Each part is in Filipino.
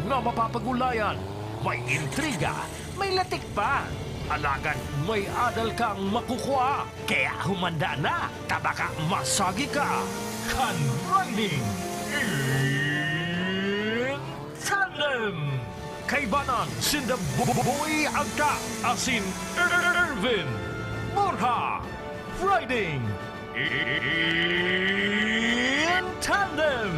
nga mapapagulayan. May intriga, may latik pa. Alagan, may adal kang makukuha. Kaya humanda na, tabaka masagi ka. Kan Riding in Tandem. Kaibanan, sinda Boy Agka, asin Ervin Borja. Riding in Tandem.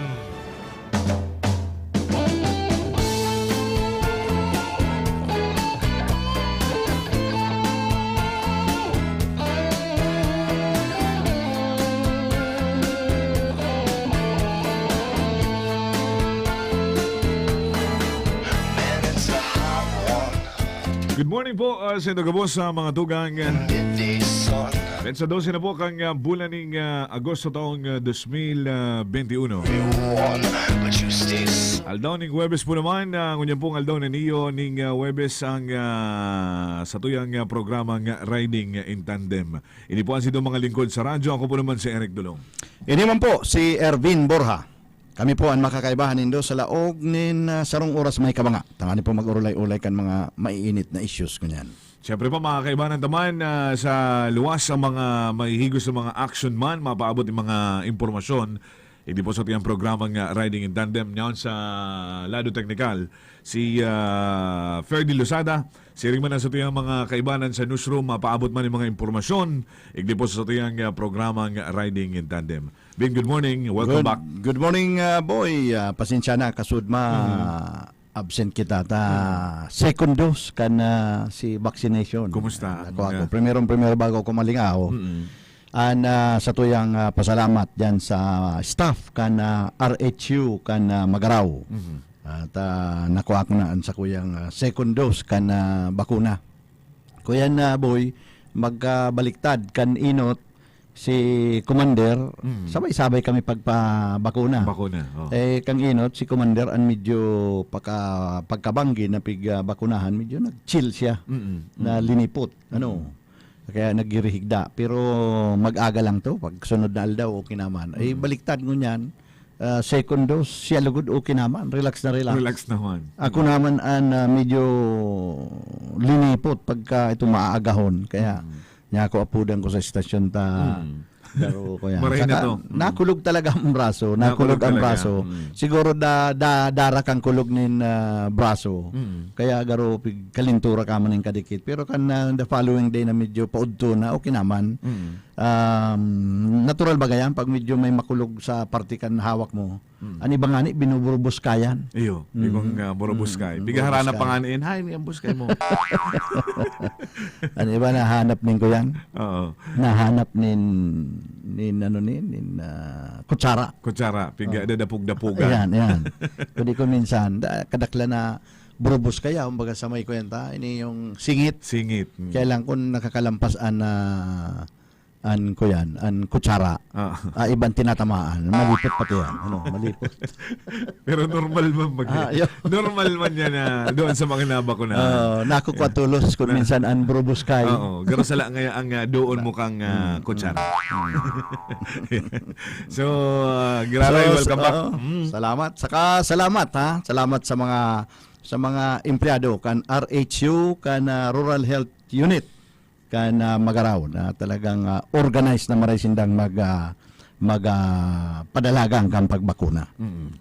Good morning po sa Indogabos sa mga tugang. Sa 12 na po kang bulan ng Agosto taong 2021. Aldaw ning Huwebes po naman, ngunyan pong aldaw na niyo ning Huwebes ang sa tuyang programang Riding in Tandem. Ini po ang sitong mga lingkod sa radyo. Ako po naman si Eric Dulong. Ini man po si Ervin Borja. Kami po ang makakaibahan nindo sa laog nin sarong oras may kabanga. Tangani po mag-urulay-ulay kan mga maiinit na issues kunyan. Siyempre po mga kaibahan taman sa luwas ang mga mahihigos sa mga action man, mapaabot yung mga impormasyon. Hindi po sa tiyang programang Riding in Tandem niyon sa lado teknikal. Si Ferdy Losada, si rin man sa tiyang mga kaibahan sa newsroom, mapaabot man yung mga impormasyon. Hindi po sa tiyang programang Riding in Tandem. Ben, good morning. Welcome back. Good morning, boy. Pasensya na, kasud absent kita. Second dose kan si vaccination. Kumusta? Ako. Primero bago ko malingaw. Sa tuyang pasalamat dyan sa staff kan RHU kan Magaraw. At nakuha ko na sa kuyang second dose kan bakuna. Kuyan boy, magkabaliktad kan inot si Commander, sabay-sabay kami pagpabakuna. Bakuna. Oh. Kang inot, si Commander, ang medyo pagkabanggi na pigbakunahan, medyo nag-chill siya, na linipot. Kaya nagirihigda. Pero mag-aga lang to, pag sunod na aldaw, okay naman. Baliktad ko niyan, second dose, siya lugod, okay naman. Relax na relax. Relax naman. Ako naman ang medyo linipot pagka ito maaagahon. Kaya, niya ako apudan ko sa estasyon Daro ko yan. Maray na to. Nakulog talaga ang braso. Nakulog ang braso. Siguro dara kang kulog nin braso. Kaya garo kalintura ka man ng kadikit. Pero kan the following day na medyo paudto na, okay naman. Natural ba ganyan? Pag medyo may makulog sa partikan hawak mo, ani ba nga ni, binuburubos kayan? Iyo, ibang burubuskay. Bigaharana pa nga niin, hay, ang buskay mo. Ano ba nahanap nin ko yan? Oo. Nahanap nin kutsara. Kutsara, piga, dadapug-dapugan. Ayan. Kundi ko minsan, kadakla na burubos kaya, kumbaga sa may kwenta, ini yung singit. Singit. Kailan kung nakakalampas an kutsara, ibang tinatamaan. Malipot pati yan. Malipot. Pero normal man normal man yan doon sa mga naba ko na. Nakukwatulos kung minsan an burubos kayo. Oo, garo sala nga ang doon mo kang kutsara. So, grabe, welcome back. Salamat. Saka salamat Salamat sa mga empleyado kan RHU kan Rural Health Unit kan Magaraw na talagang organized na maray sindang padalagang kang pagbakuna.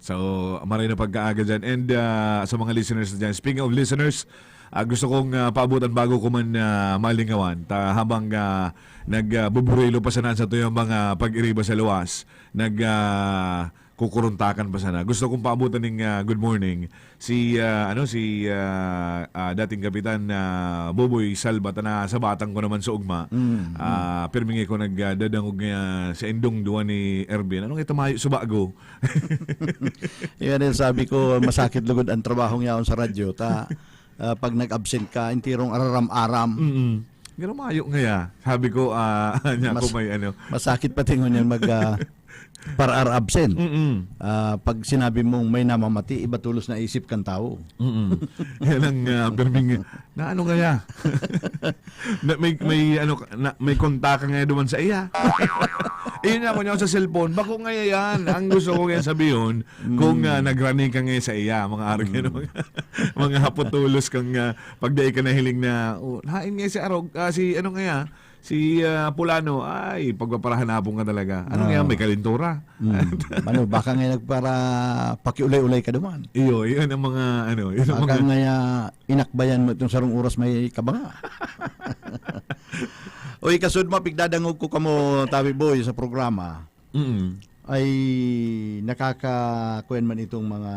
So, maray na pagkaaga dyan. And sa mga listeners dyan, speaking of listeners, gusto kong paabutan bago ko man malingawan. Habang nagbuburilo pa sana sa ito yung mga pag-iriba sa luwas, kukuruntakan pa sana. Gusto kong paabutan ng good morning si dating kapitan Boboy Salva na sa batang ko naman sa ugma. Pirmingi ko nagdadangog sa endong duwa ni Ervin. Anong itamayo subago? Yan yung sabi ko, masakit lugod ang trabahong yaon sa radyo. Pag nag-absent ka, intirong araram-aram. Gano'n mayo nga ya. Sabi ko, niya ko may Masakit pati ngon yan para are absent. Mm-mm. Pag sinabi mong may namamati, iba tulos na isip kang tao. Mm-mm. Yan ang perming na ano kaya? May kontak nga doon sa iya. Iyon ako niya sa cellphone. Bako nga yan. Ang gusto ko nga sabihin, kung nagrunning ka nga sa iya, mga argan, mga haputulos kang pagday ka na hiling na, hain nga si Arog, si ano nga si Pulano, ay, pagpaparahanapon ka talaga. Ano nga, may kalintura. Ano, baka nga nagpara pakiulay-ulay ka duman. Yun ang mga, yun ang Baka mga... nga inakbayan mo itong sarong oras may kabanga. Uy, kasud mapigdadangog ko kamo, Tabi Boy, sa programa. Mm-mm. Ay nakakakuan man itong mga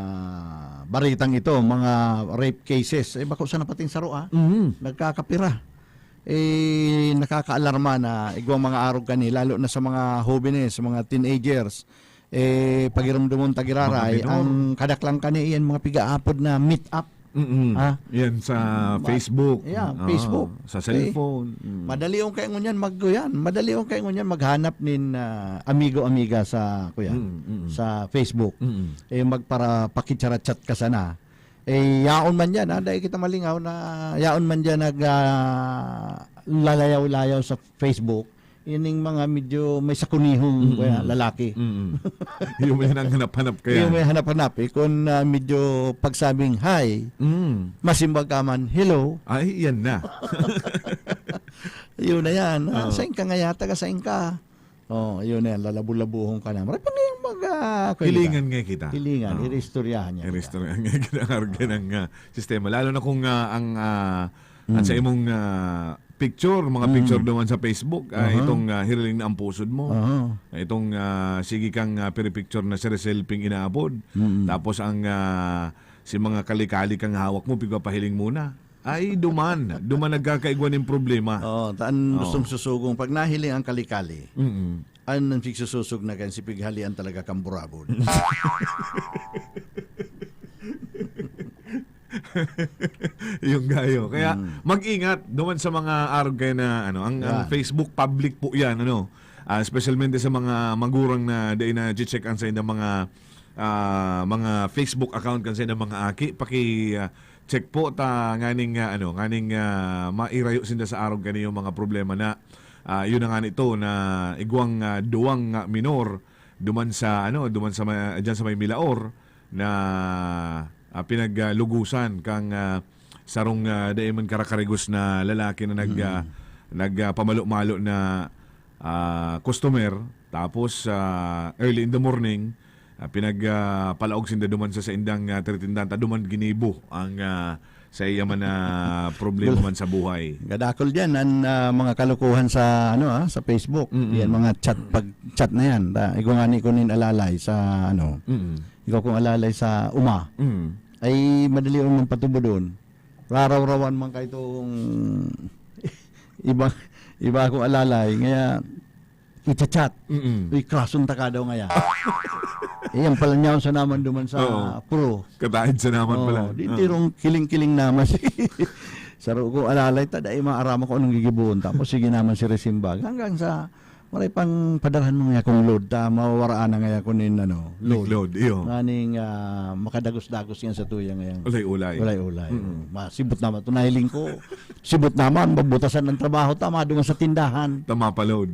baritang ito, mga rape cases. Bako sa napating saro Mm-hmm. nagkakapira. Nakakaalarma na igwang mga arog kani, lalo na sa mga jóvenes, sa mga teenagers. Pagiramdumon tagiraray, Mga minor. ang kadaklang kani iyan mga pigaapod na meet up. Mm-mm. Ah. Yan sa Facebook. Yeah, Facebook. Sa cellphone. Madali yung kayo ngunyan Madali yung kayo ngunyan maghanap nin amigo-amiga sa sa Facebook. Magpara pakichat-chat ka sana. Yaon man yan, dahil kita malingaw na yaon man dyan lalayaw-layaw sa Facebook. Ining mga medyo may sakunihong lalaki. Yung may hanap-hanap kaya. Yung may hanap-hanap. Kung medyo pagsabing hi, masimbag ka man, hello. Ay, yan na. Yun na yan. Saing ka nga yata ka, saing ka. Yun na yan. Lalabu-labuhong ka na. Marami pa ngayong Hilingan nga kita. Hilingan. Irestoryahan niya. Irestoryahan nga kita ng sistema. Lalo na kung at sa imong picture, mga picture naman sa Facebook, itong hiriling na ang pusod mo. Itong sige kang picture na sa selfing inaabod. Tapos ang si mga kalikali kang hawak mo, pigpapahiling muna. Ay, duman nagkakaigwan ng problema. Gustong susugong. Pag nahiling ang kalikali, ang susug na kan si pighalian talaga kang burabon. Yung gayo. Kaya mag-ingat doon sa mga arog kayo na ang Facebook public po 'yan especially sa mga magurang na day na check ang sa mga Facebook account kan sa mga aki check po ta nganing mairayo sinda sa arog kaniyo mga problema na yun na nga nito na igwang duwang minor duman sa diyan sa may Milaor na pinaglugusan kang sarong daiman karakarigos na lalaki na nagpamalo-malo na customer tapos early in the morning pinagpalaog sinda duman sa indang tiritindan duman ginibo ang sa iya man na problema man sa buhay. Gadakol diyan ang mga kalukuhan sa sa Facebook. Yan mga chat na yan. Ikaw nga ni kunin alalay sa ikaw kung alalay sa uma. Ay madali ang patubo doon. Raraw-rawan man kay itong iba akong alalay ngaya i-chat. Ikrason ta ka daw ngaya. Iyan pala niya sa naman duman sa pro. Katahid sa naman pala. Di tirong kiling-kiling naman si saro ko alalay ta dai maarama ko anong gigibuon tapos sige naman si Resimbag hanggang sa maray pang padalhan mo nga kung load ta mawawaraan na nga kunin load iyo. Nganing makadagos-dagos yan sa tuya ngayon. Ulay-ulay. Masibot naman to nahiling ko. Sibot naman mabutasan ng trabaho tama dungan sa tindahan. Mapaload.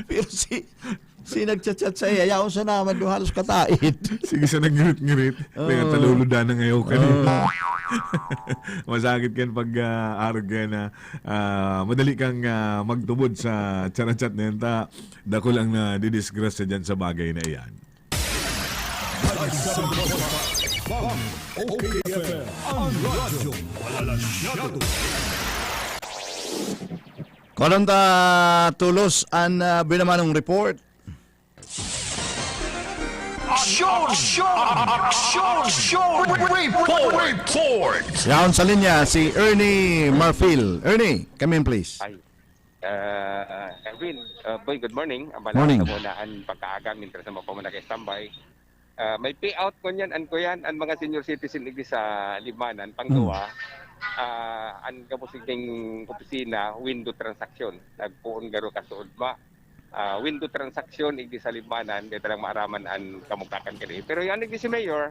Pero si nagchat-chat sa iya, yaon sa naman do halos katait. Sige sa naggirit-girit. Kaya taluludan na ngayon kanina. Masakit kan pag arog ka na madali kang magtubod sa chat na yan. Dako lang na didisgrasya dyan sa bagay na iyan. Karon ta tulos an binamanong report. Report! Yaon sa linya si Ernie Marfil. Ernie, come in please. Hi. Erwin, boy, good morning. Morning. Ang munaan pagkaaga, mintra sa mga kay standby. May payout ko niyan, ang mga senior citizen ligdi sa Limanan, panggawa. Ang kapusiging opisina, window transaction. Nagpuon garo kasuod ba? window transaction igdi sa limanan kay talang maaraman an kamugtakan kini. Pero yan igdi si Mayor,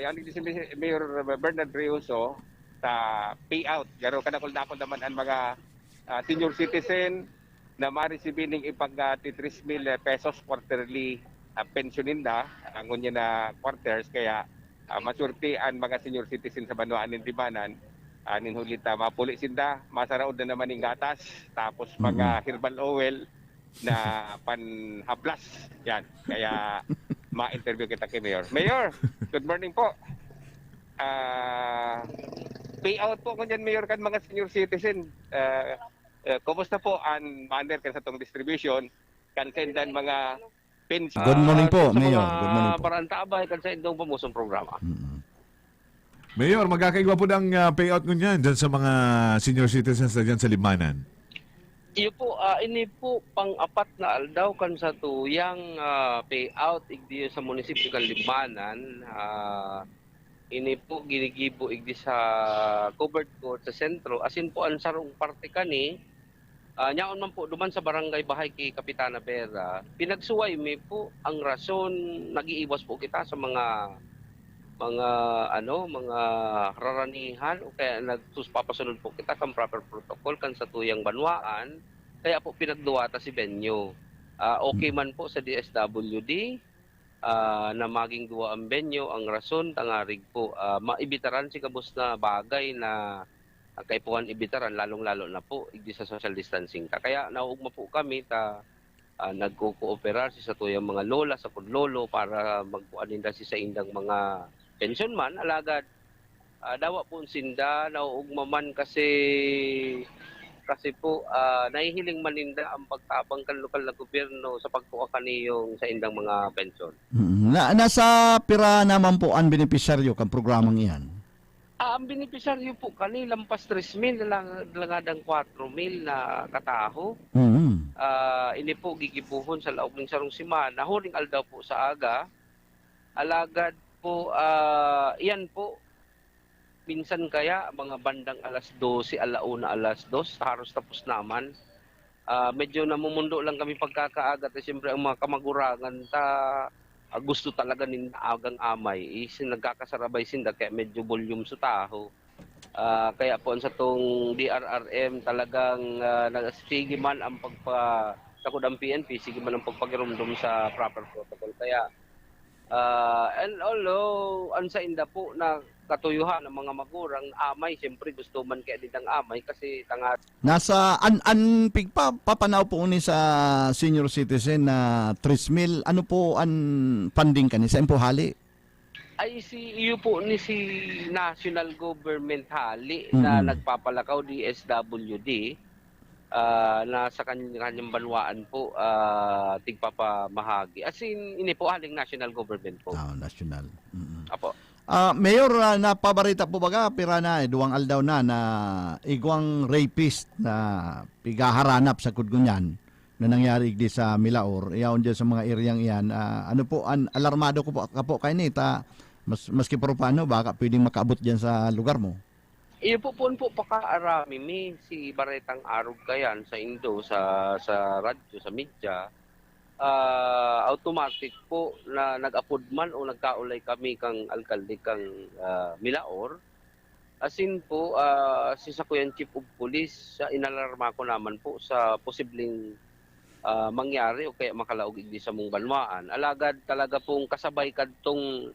yan igdi si Mayor Bernard Rioso ta payout garo kadakol naman ang mga senior citizen na ma-receive ning ipag 3,000 pesos quarterly pensionin na ang unya na quarters kaya masurti ang mga senior citizen sa Banwaan ng Limanan anin hulita mapuli sinda masaraod na naman ning gatas tapos mga herbal oil na panhaplas yan kaya ma-interview kita kay Mayor. Mayor, good morning po. Payout po kunyan Mayor kan mga senior citizen. Kumusta po ang manner kan sa tong distribution kan sendan mga pension. Good morning po, sa Mayor. mga Good morning po. Barantabay kan sa indong pamusong programa. Mayor, magkakaigwa po ng payout nyo dyan sa mga senior citizens na dyan sa Limanan. Iyo po, ini po pang-apat na aldaw kan sa tuyang payout igdi sa munisipyo kan Limanan. Ini po ginigibo igdi sa covered court sa sentro. Asin po ang sarong parte kani. Nyaon man po duman sa barangay Bahay kay Kapitana Vera. Pinagsuway mi po ang rason nagiiwas po kita sa mga raranihan o kaya nagsuspapasunod po kita kan proper protocol kan sa tuyang banwaan kaya po pinagduwata si Benyo. Okay man po sa DSWD na maging duwa ang Benyo ang rason tangarig po maibitaran si kabus na bagay na kaipuhan ibitaran lalong-lalo na po igdi sa social distancing ta kaya nauugma po kami ta nagko-cooperar si sa tuyang mga lola sa kudlolo para magpuan nila si sa indang mga pension man alagad dawa po sinda nauugma man kasi po nahihiling maninda ang pagtabang kan lokal na gobyerno sa pagkuha kaniyong sa indang mga pensyon. Nasa pira naman po ang benepisyaryo kan programang iyan. Ang benepisyaryo po kani lampas 3,000 langadang 4,000 na kataho. Ini po gigibuhon sa laog ng sarong simana huring aldaw po sa aga alagad po iyan po minsan kaya mga bandang alas 12 alauna alas 2 haros tapos naman medyo namumundo lang kami pagkakaaga at siyempre ang mga kamagurangan gusto talaga nin agang amay is nagkakasarabay sinda kaya medyo volume sa taho kaya po sa tong DRRM talagang sige man ang sakod ang PNP sige man ang pagpagirumdum sa proper protocol kaya and although sa inda po na katuyuhan ng mga magurang amay siyempre gusto man kaya ditang amay kasi tanga Nasa papanaw po ni sa senior citizen na 3,000 ano po ang funding kani sa po hali? ay iyo po ni si national government hali na nagpapalakaw DSWD na sa kanyang banwaan po tigpapamahagi. As in, ini po haling national government po. National. Apo. Mayor, napabarita po baga pira na duwang aldaw na igwang rapist na pigaharanap sa Kudgunyan na nangyari di sa Milaor. Iyaon dyan sa mga areang iyan. Ano po, alarmado ko po kayo nita. Maski pero paano, baka pwedeng makaabot dyan sa lugar mo. Iyo po pakaarami mi si Baretang Arog kayan sa Indo sa radyo sa media automatic po na nag-upload man o nagkaulay kami kang alkalde kang Milaor asin po si Sakuyan Chief of Police inalarma ko naman po sa posibleng mangyari o kaya makalaog igdi sa mong banwaan alagad talaga pong kasabay kadtong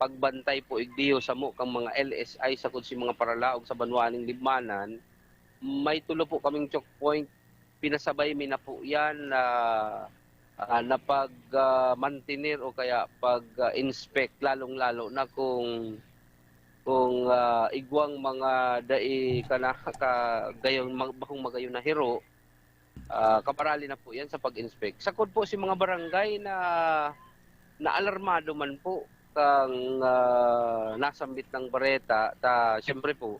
pagbantay po igdiyo sa mo kang mga LSI sa kung si mga paralaog sa banwaning Limanan, may tulo po kaming checkpoint. Pinasabay mi na po yan na pag-mantinir o kaya pag-inspect lalong-lalo na kung igwang mga dai gayon bakong magayon na hero kaparali na po yan sa pag-inspect. Sakod po si mga barangay na alarmado man po kang nasambit ng bareta siyempre po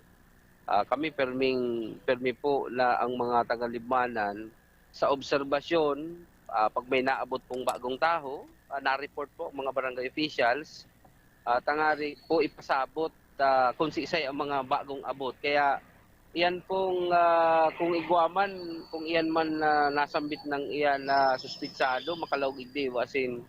kami permi po na ang mga taga-Limanan sa obserbasyon pag may naabot pong bagong taho na-report po mga barangay officials tangari po ipasabot kung si isay ang mga bagong abot kaya Iyan pong kung igwaman, kung iyan man nasambit ng iyan na suspitsado, makalawag igdiyo, as in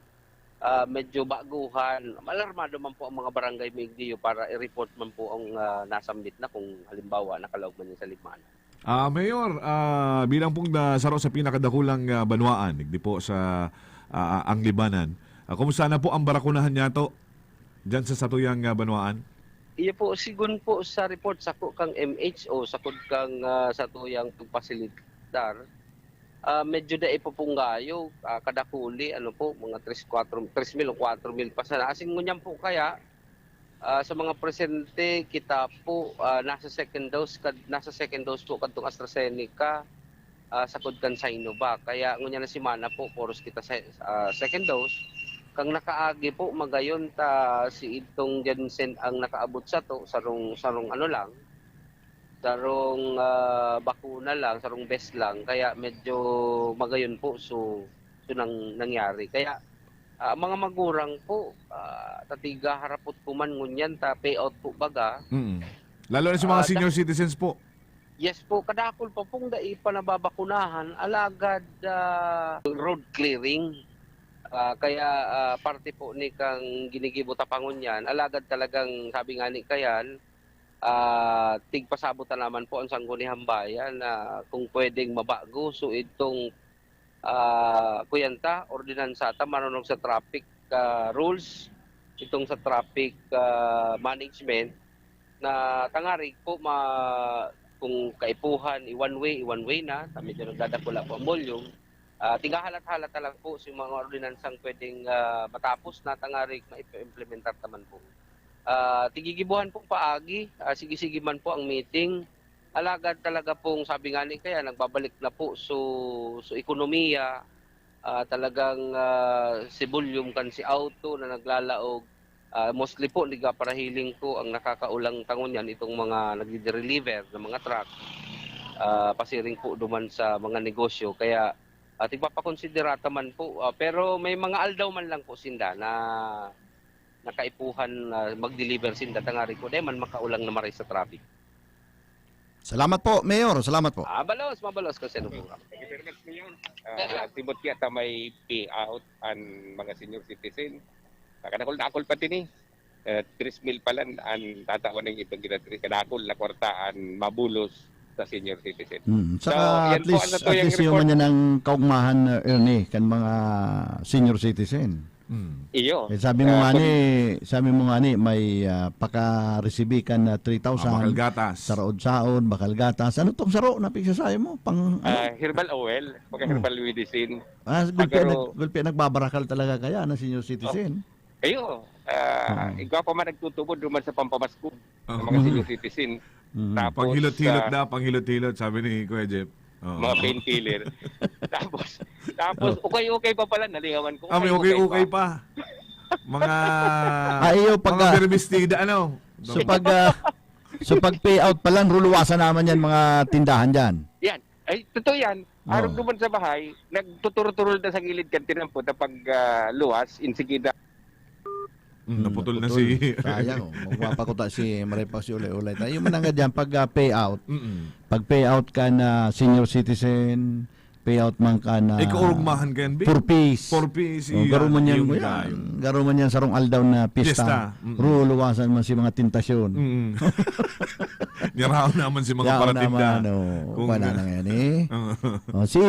medyo baguhan. Alarmado man po ang mga barangay Migdiyo para i-report man po ang nasambit na kung halimbawa nakalawag man niya sa limanan. Mayor, bilang pong saro sa pinakadakulang banwaan, di po sa ang Libanan, kumusta na po ang barakunahan niya to dyan sa satuyang banwaan? Iya po, sigun po sa report sa kang MHO, sa kang satuyang pagpasilitar, medyo da ipopunggayo, kada huli, ano po, mga 3,000 o 4,000 pa sana. Asing ngunyan po kaya, sa mga presente kita po nasa second dose po kadtong AstraZeneca sa kudkan Sinovac, kaya ngunya na si Mana po poros kita sa second dose kang nakaagi po magayon ta si itong Janssen ang nakaabot sa to sarong ano lang sarong bakuna lang, sarong best lang, kaya medyo magayon po so nangyari, kaya mga magurang po, tatiga harapot po man ngunyan, ta payout po baga. Lalo na sa mga senior citizens po. Yes po, kadakol pa pong dai pa nababakunahan, alagad road clearing. Kaya parte po ni kang ginigibo tapangon yan, alagad talagang sabi nga ni kayan, tigpasabutan naman po ang sangguniang bayan na kung pwedeng mabago, so itong kuyanta, ordinansa ta marunong sa traffic rules, itong sa traffic management na tangarig po kung kaipuhan i-one way na, medyo nagdadakula po ang volume. Tigahalat-halat lang po sa mga ordinansang pwedeng matapos na tangarig ma-implementar naman po. Tigigibuhan po paagi, sige-sige man po ang meeting. Alagad talaga pong sabi nga ni kaya nagbabalik na po so ekonomiya, talagang si volume kan si auto na naglalaog, mostly po liga para hiling ko ang nakakaulang tangon yan itong mga nagdi-deliver ng mga truck, pasiring po duman sa mga negosyo, kaya tigpapakonsiderata man po, pero may mga aldaw man lang po sinda na nakaipuhan mag-deliver sinda tangari ko man makaulang na maray sa traffic. Salamat po, Mayor. Salamat po. Mabalos kasi ano po. Thank you very much, Mayor. Timot yata may payout ang mga senior citizen. Kadakol pati ni. 3,000 palan ang tatawan ng itong ginatri. Kadakol na kwartaan mabulos sa senior citizen. Saka at least yung man yan ang kaugmahan, Ernie, kan mga senior citizen. Iyo. Sabi mo nga ni may paka-resibi kan na 3,000 bakal gatas. Saod, bakal gatas. Ano tong saro na pigsasayo mo? Pang herbal oil, herbal medicine. Gulpi nagbabarakal talaga kaya na senior citizen. Ayo. Igwa pa man nagtutubo duman sa pampamasko ng mga senior citizen. Tapos panghilot-hilot sabi ni Kuya Jeff. Mga painkiller. Tapos okay pa pala, nalingawan ko. May okay pa. Mga mga berbistida, ano? So pag payout pa lang, ruluwasan naman yan mga tindahan dyan. Yan. Ay, totoo yan. Araw duman sa bahay, nagtuturo-turo na sa gilid kantinan po na pag luwas, insigida. Naputol na si... Sayang, magpapakuta si Maripa si Ulay-Ulay. Yung mananga dyan, pag payout, pag payout ka na senior citizen, payout man ka na... kaurugmahan ka yan, B? 4 piece. Garo man yan sarong aldaw na pista. Ruluwasan man si mga tintasyon. Niraw naman si mga paratinda. Wala na nga yan si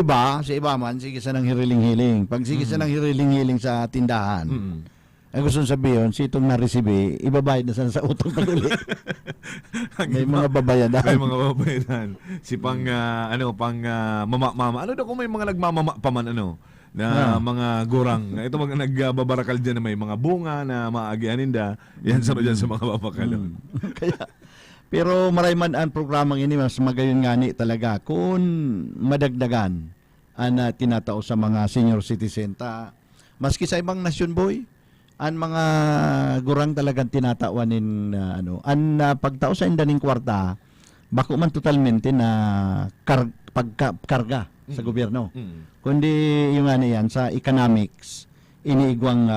iba man, sige sa nang hiriling-hiling. Pag sige sa nang hiriling-hiling sa tindahan, ang gusto sabihin, si itong na-receive, ibabayad na sana sa utang na ulit. May mga babayadan. Si pang, mama. Ano daw kung may mga nagmamama pa man, na mga gurang. Ito mga nagbabarakal dyan na may mga bunga na maagianinda. Yan sa mga babakalon. Pero maray man ang programang ini, mas magayon nga ni talaga. Kung madagdagan ang tinatao sa mga senior citizen, maski sa ibang nasyon, boy, ang mga gurang talagang tinatawanin pagtao sa indaning kwarta bako man totalmente na pagkarga sa gobyerno, kundi yung yan sa economics iniigwang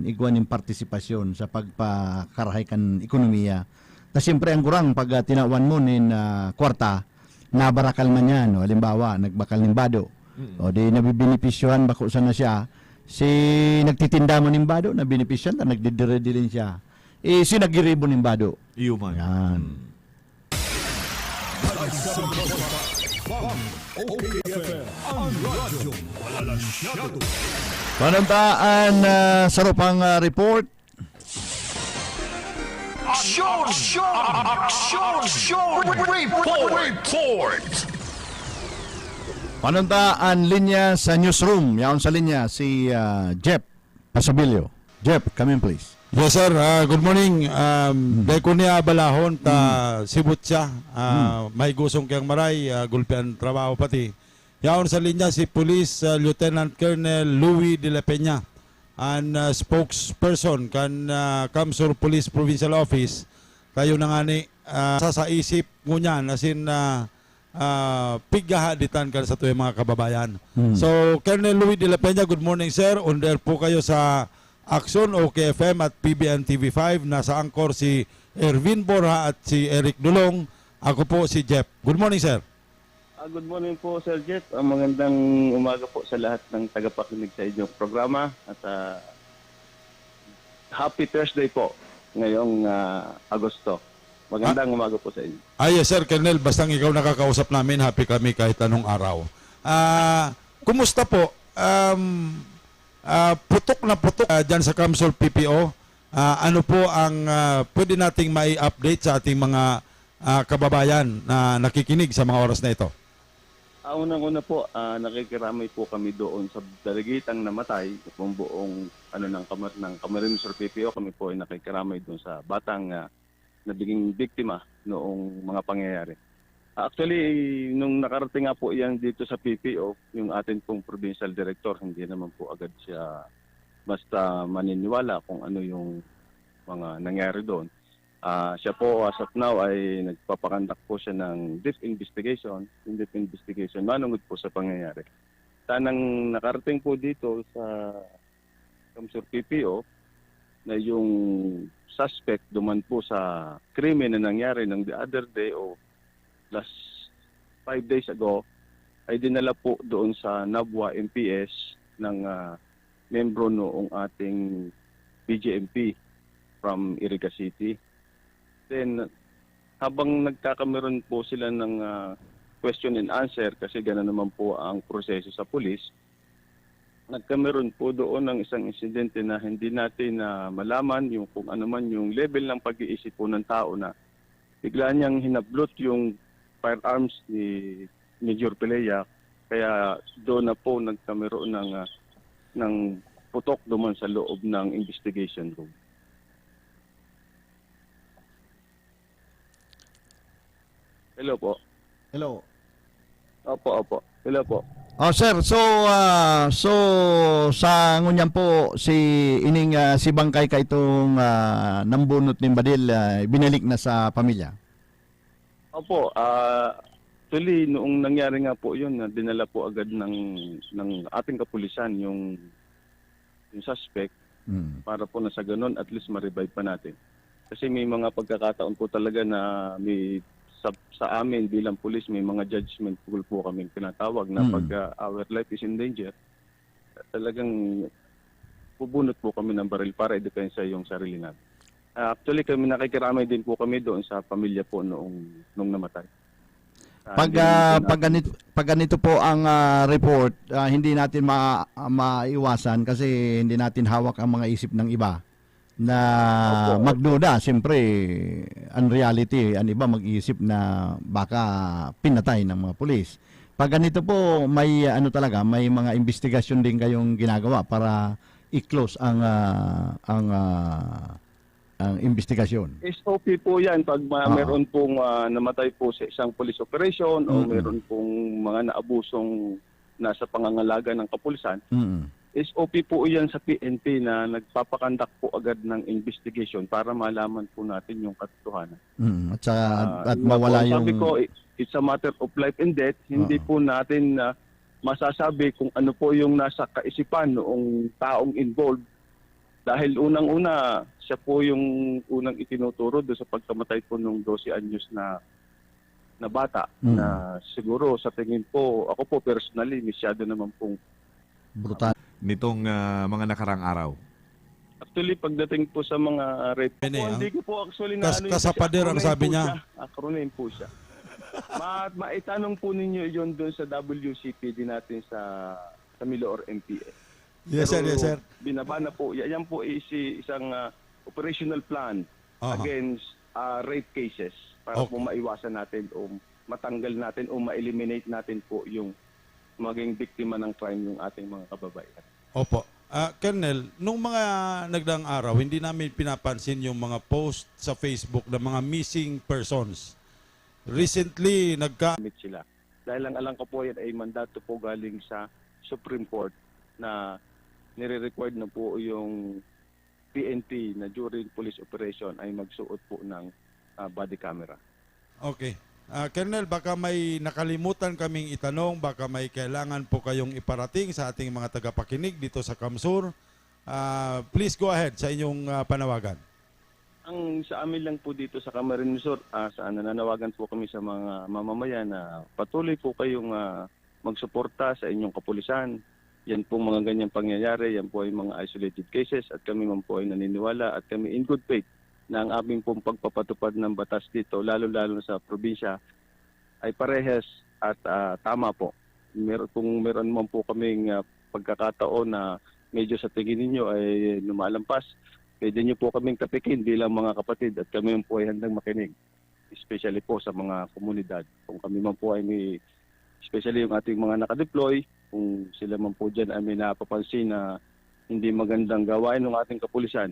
igwan yung partisipasyon sa pagpakarahay kan ekonomiya Tas siyempre ang kurang pag tinawan mo nin kwarta, nabarakal man yan. No? Halimbawa, nagbakal ng bado. O di nabibinipisyohan bako sana siya. Si nagtitinda mo ng bado, nabinipisyohan, nagdidire-dilin siya. Si nagiribo ng bado. Iyo man. Yan. Panantaan sa rupang report. Report! Panantaan linya sa newsroom. Yaon sa linya si Jeff Pasabilio. Jeff, come in please. Yes sir, good morning. Dahil ko niya balahon ta sibut siya. May gusong kayang maray, gulpian trabaho pati. Yaon sa linya si Police Lieutenant Colonel Louis de la Peña and spokesperson kan Kamsur Police Provincial Office. Kayo na nga ni sa isip ngunyan asin pighahaditan kan sa tuwing mga kababayan. So Colonel Louis de la Peña, good morning sir. Under po kayo sa Action OKFM at PBN TV5. Nasa angkor si Ervin Borja at si Eric Dulong. Ako po si Jeff. Good morning sir. Good morning po Sir Jeff. Magandang umaga po sa lahat ng tagapakinig sa inyong programa at happy Thursday po ngayong Agosto. Magandang umaga po sa inyo. Yes sir, Colonel, bastang ikaw nakakausap namin, happy kami kahit anong araw. Kumusta po? Putok na putok dyan sa Kamsur PPO. Ano po ang pwede nating mai-update sa ating mga kababayan na nakikinig sa mga oras na ito? Unang-una po, nakikiramay po kami doon sa dalagitang namatay, kung buong ng Camarines PPO, kami po ay nakikiramay doon sa batang nabiging biktima noong mga pangyayari. Actually, nung nakarating nga po yan dito sa PPO, yung atin pong provincial director, hindi naman po agad siya basta maniniwala kung ano yung mga nangyari doon. Siya po as of now ay nagpapakandak po siya ng deep investigation, in-depth investigation, manungod po sa pangyayari. Tanang nakarating po dito sa Kamsur PPO na yung suspect duman po sa krimen na nangyari ng the other day o last 5 days ago ay dinala po doon sa Nabwa MPS ng membro noong ating BJMP from Iriga City. Then, habang nagkakameron po sila ng question and answer, kasi gano'n naman po ang proseso sa pulis, nagkameron po doon ng isang insidente na hindi natin malaman yung kung ano man yung level ng pag-iisip po ng tao na bigla niyang hinablot yung firearms ni Major Pelea, kaya doon na po nagkameron ng putok duman sa loob ng investigation room. Hello po. Hello. Opo. Hello po. Sir, so sa ngunyan po si ining si Bangkay ka itong nambunot ni Badil binalik na sa pamilya. Opo, actually noong nangyari nga po 'yun, dinala po agad ng ating kapulisan yung suspect para po na sa ganun at least ma-revive pa natin. Kasi may mga pagkakataon po talaga na may sa amin bilang pulis may mga judgment call po kaming tinatawag na pag our life is in danger, talagang bubunot po kami ng baril para i-depensa yung sarili natin. Actually kami nakikiramay din po kami doon sa pamilya po nung namatay. Pag ganito po ang report, hindi natin maiwasan kasi hindi natin hawak ang mga isip ng iba na magduda. Siyempre, ang reality, ang iba mag-iisip na baka pinatay ng mga pulis. Pag ganito po, may talaga, may mga investigasyon din kayong ginagawa para i-close ang investigasyon. SOP po yan pag meron pong namatay po sa isang police operation o meron pong mga naabusong nasa pangangalaga ng kapulisan. SOP po yan sa PNP na nagpapakandak po agad ng investigation para malaman po natin yung katotohanan. At mawala yung... Sabi ko, it's a matter of life and death. Hindi po natin masasabi kung ano po yung nasa kaisipan noong taong involved Dahil unang-una, siya po yung unang itinuturo doon sa pagkamatay po ng 12 anyos na bata na siguro sa tingin po, ako po personally, masyado naman pong Brutal. Nitong mga nakarang araw. actually pagdating po sa mga rape po, Hindi, hindi ko po actually na kasapader ang sabi niya. Acronym po siya. Maitanong po ninyo yon doon sa WCPD natin sa Milor MPA. Yes, sir. Pero Yes, sir. Binaba na po. Yan po isang operational plan against rape cases para po maiwasan natin o matanggal natin o ma-eliminate natin po yung maging biktima ng crime yung ating mga kababayan. Opo. Colonel, nung mga nagdaang araw, hindi namin pinapansin yung mga post sa Facebook ng mga missing persons. Recently, Gamit sila. Dahil ang alam ko po yan ay mandato po galing sa Supreme Court na nire-required na po yung PNP na during police operation ay magsuot po ng body camera. Okay. Colonel, baka may nakalimutan kaming itanong, baka may kailangan po kayong iparating sa ating mga tagapakinig dito sa Kamsur. Please go ahead sa inyong panawagan. Ang sa amin lang po dito sa Camarines Sur, nananawagan po kami sa mga mamamayan na patuloy po kayong magsuporta sa inyong kapulisan. Yan po mga ganyang pangyayari, yan po ay mga isolated cases at kami man po ay naniniwala at kami in good faith na ang aming pong pagpapatupad ng batas dito, lalo-lalo sa probinsya, ay parehes at tama po. Kung meron man po kaming pagkakataon na medyo sa tingin ninyo ay lumalampas, pwede nyo po kaming tapikin bilang mga kapatid at kami man po ay handang makinig. Especially po sa mga komunidad. Kung kami man po ay may, especially yung ating mga nakadeploy, kung sila man po dyan ay may napapansin na hindi magandang gawain ng ating kapulisan,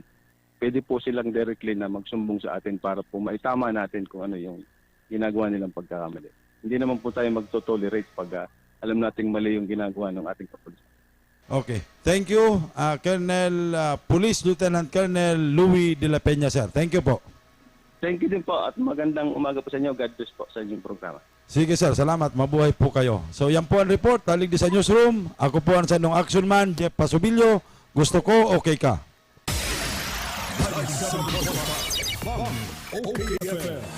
pwede po silang directly na magsumbong sa atin para po maitama natin kung ano yung ginagawa nilang pagkakamali. Hindi naman po tayo magto-tolerate pag alam nating mali yung ginagawa ng ating kapulisan. Okay. Thank you, Colonel, Police Lieutenant Colonel Louis de la Peña, sir. Thank you po. Thank you din po at magandang umaga po sa inyo. God bless po sa inyong programa. Sige, sir. Salamat. Mabuhay po kayo. So, yan po ang report. Talig di sa newsroom. Ako po ang sanong action man, Jeff Pasubilyo. Gusto ko, okay ka.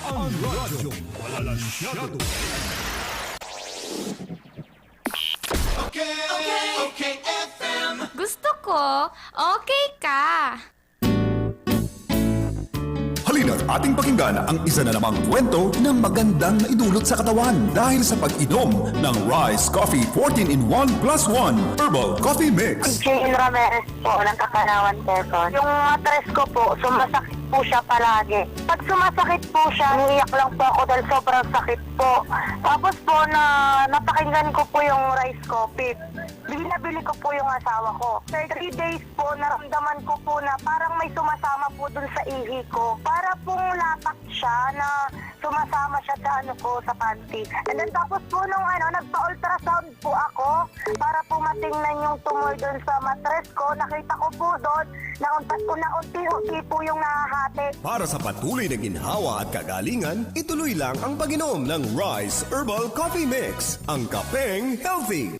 Ang radyo wala masyado. Okay, FM. Gusto ko, okay ka. Halina't ating pakinggan ang isa na namang kwento ng magandang naidulot sa katawan dahil sa pag-inom ng Rise Coffee 14-in-1 + 1 Herbal Coffee Mix. Jane Ramirez po ng Kakanawan Quezon. Yung matres ko po, sumasakit po siya palagi. Pag sumasakit po siya, niiyak lang po ako dahil sobrang sakit po. Tapos po napakinggan ko po yung rice coffee. Binabili ko po yung asawa ko. After 3 days po, naramdaman ko po na parang may sumasama po dun sa ihi ko. Para pong lapak siya na sumasama siya sa sa panty. And then tapos po nung nagpa-ultrasound po ako para po matingnan yung tumor dun sa matres ko. Nakita ko po doon na unti-unti po yung nahahati. Para sa patuloy na ginhawa at kagalingan, ituloy lang ang pag-inom ng Rise Herbal Coffee Mix, ang kapeng healthy.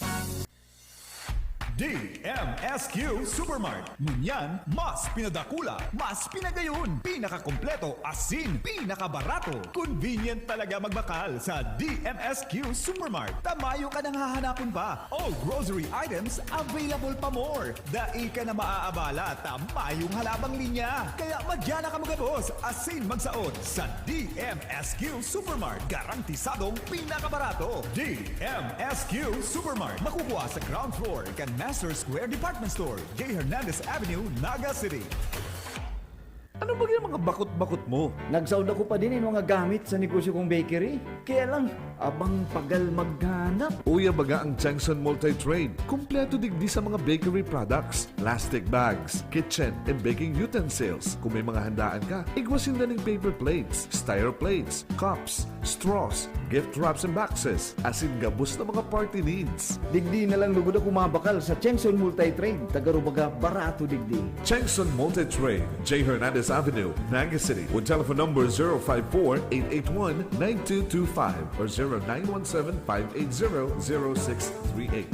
DMSQ Supermart. Ngunyan, mas pinadakula, mas pinagayon, pinakakompleto, asin, pinakabarato. Convenient talaga magbakal sa DMSQ Supermart. Tamayo ka nang hahanapon pa. All grocery items available pa more. Dai ka na maaabala, tamayong halabang linya. Kaya madyan na ka magabos, asin magsaot sa DMSQ Supermart. Garantisadong pinakabarato. DMSQ Supermart. Makukuha sa ground floor, Master Square Department Store, J. Hernandez Avenue, Naga City. Ano ba yung mga bakot-bakot mo? Nagsaud ako pa din yung mga gamit sa negosyo kong bakery. Kaya lang, abang pagal maghanap. Uya baga ang Changson Multi-Trade. Kompleto digdi sa mga bakery products, plastic bags, kitchen and baking utensils. Kung may mga handaan ka, igwasin na ng paper plates, styro plates, cups, straws, gift wraps and boxes, asin gabos na mga party needs. Digdi na lang lugod ako mabakal sa Changson Multi-Trade. Tagarubaga barato digdi. Changson Multi-Trade, J. Hernandez Avenue, Naga City, with telephone number 054-881-9225 or 0917-580-0638.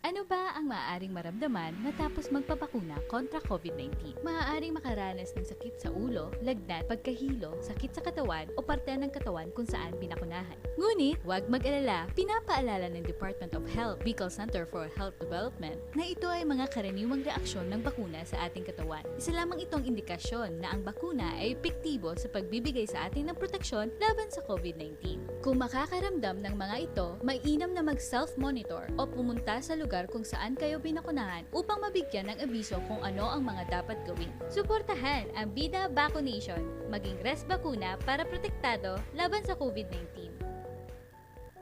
Ano ba ang ang maaaring maramdaman matapos magpabakuna kontra COVID-19. Maaaring makaranas ng sakit sa ulo, lagnat, pagkahilo, sakit sa katawan o parte ng katawan kung saan binakunahan. Ngunit, huwag mag-alala, pinapaalala ng Department of Health, Bicol Center for Health Development, na ito ay mga karaniwang reaksyon ng bakuna sa ating katawan. Isa lamang itong indikasyon na ang bakuna ay epektibo sa pagbibigay sa atin ng proteksyon laban sa COVID-19. Kung makakaramdam ng mga ito, mainam na mag-self-monitor o pumunta sa lugar kung saan kayo binakunahan upang mabigyan ng abiso kung ano ang mga dapat gawin. Suportahan ang Bida Vaccination, maging rest bakuna para protektado laban sa COVID-19.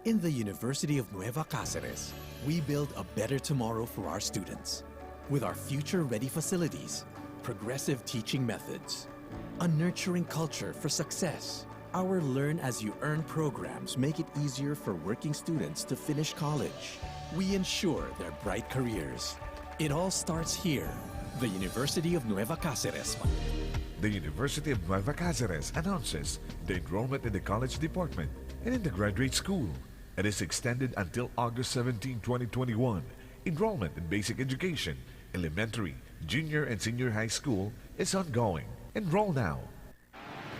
In the University of Nueva Cáceres, we build a better tomorrow for our students. With our future-ready facilities, progressive teaching methods, a nurturing culture for success, our learn-as-you-earn programs make it easier for working students to finish college. We ensure their bright careers. It all starts here, the University of Nueva Cáceres. The University of Nueva Cáceres announces the enrollment in the college department and in the graduate school. It is extended until August 17, 2021. Enrollment in basic education, elementary, junior, and senior high school is ongoing. Enroll now.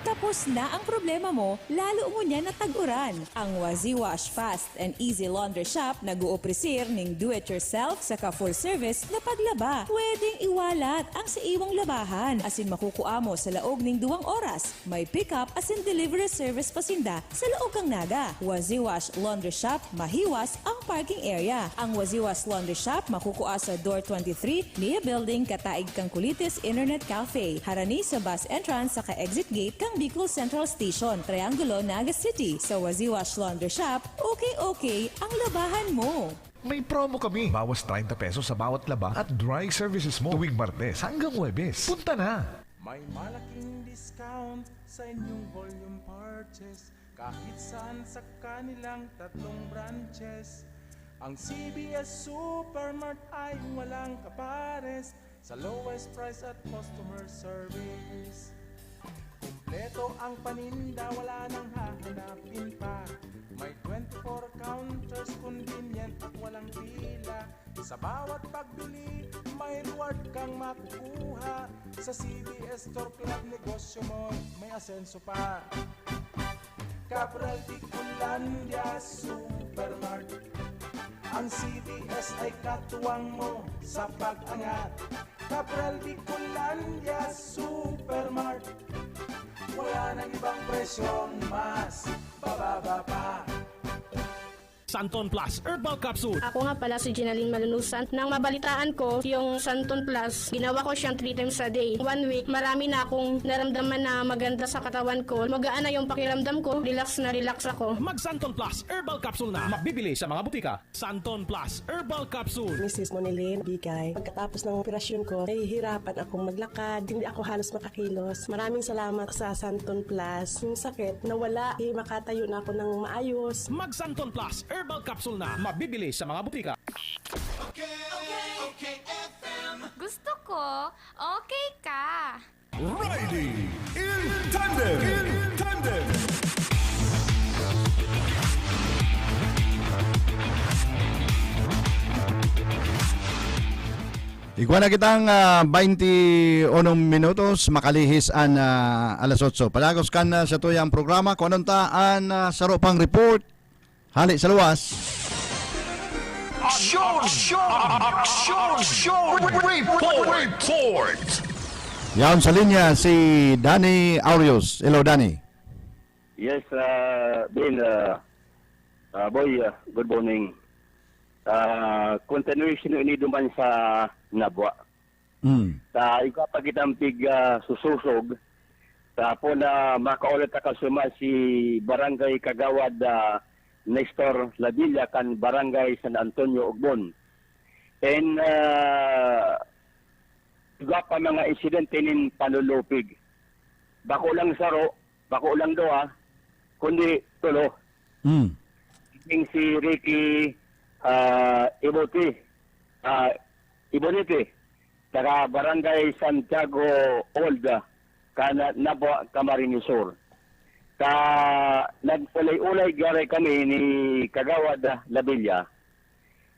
Tapos na ang problema mo, lalo mo niya natag-uran. Ang Wazi Wash Fast and Easy Laundry Shop nag-uopresir ng do-it-yourself sa full service na paglaba. Pwedeng iwalat ang sa iwang labahan asin makukuha mo sa laog ng 2 oras. May pick-up asin delivery service pasinda sa laog kang naga. Wazi Wash Laundry Shop, mahiwas ang parking area. Ang Wazi Wash Laundry Shop makukuha sa Door 23, Nia Building, Kataig kang Kulitis Internet Cafe. Harani sa bus entrance sa ka-exit gate kang Bicol Central Station, Triangulo, Naga City. Sa Wazi Wash Laundry Shop, okay ang labahan mo. May promo kami. Bawas 30 pesos sa bawat laba at dry services mo tuwing Martes hanggang Huwebes. Punta na! May malaking discount sa inyong volume purchase kahit saan sa kanilang 3 branches. Ang CBS Supermart ay walang kapares sa lowest price at customer service. Kompleto ang paninda, wala nang hahanapin pa. May 24 counters, convenient at walang pila. Sa bawat pagbili, may reward kang makukuha. Sa CBS Store Club, negosyo mo, may asenso pa. Cabral Bicolandia Supermart. Ang CBS ay katuwang mo sa pag-angat. Cabral Bicolandia Supermart. Wala nang ibang presyong mas bababa pa. Santon Plus Herbal Capsule. Ako nga pala si Ginaline Malunusan. Nang mabalitaan ko yung Santon Plus, ginawa ko siyang 3 times a day. 1 week, marami na akong naramdaman na maganda sa katawan ko. Magaan na yung pakiramdam ko. Relax na relax ako. Mag Santon Plus Herbal Capsule na. Mabibili sa mga butika. Santon Plus Herbal Capsule. Mrs. Monilene Bigay. Pagkatapos ng operasyon ko, nahihirapan akong maglakad. Hindi ako halos makakilos. Maraming salamat sa Santon Plus. Yung sakit, nawala. Makatayo na ako ng maayos. Mag Santon Plus Herbal Capsule na. Mabibili sa mga butika. Okay, FM. Gusto ko, okay ka. Riding in Tandem. Igual na kitang 21 minutos makalihis an alas 8. Palagos kan sa tuyang programa kung anong taan saro pang report. Hali sa luwas. Action! Report! Yan sa linya si Danny Aureos. Hello, Danny. Yes, Bill, boy, good morning. Continuation ini duman sa Nabwa. Sa ikapagitampig sususog, sa po na makaulit akasuma si Barangay Kagawad Nestor Ladilla kan Barangay San Antonio Ugbon. And iba pa mga insidente nin panulupig. Bako lang saro, bako lang doa, kundi tulo. King si Ricky Ibonite, taga Barangay Santiago Old, kana Nabo Camarines Sur. Nagulay-ulay gare kami ni Kagawad Labilla.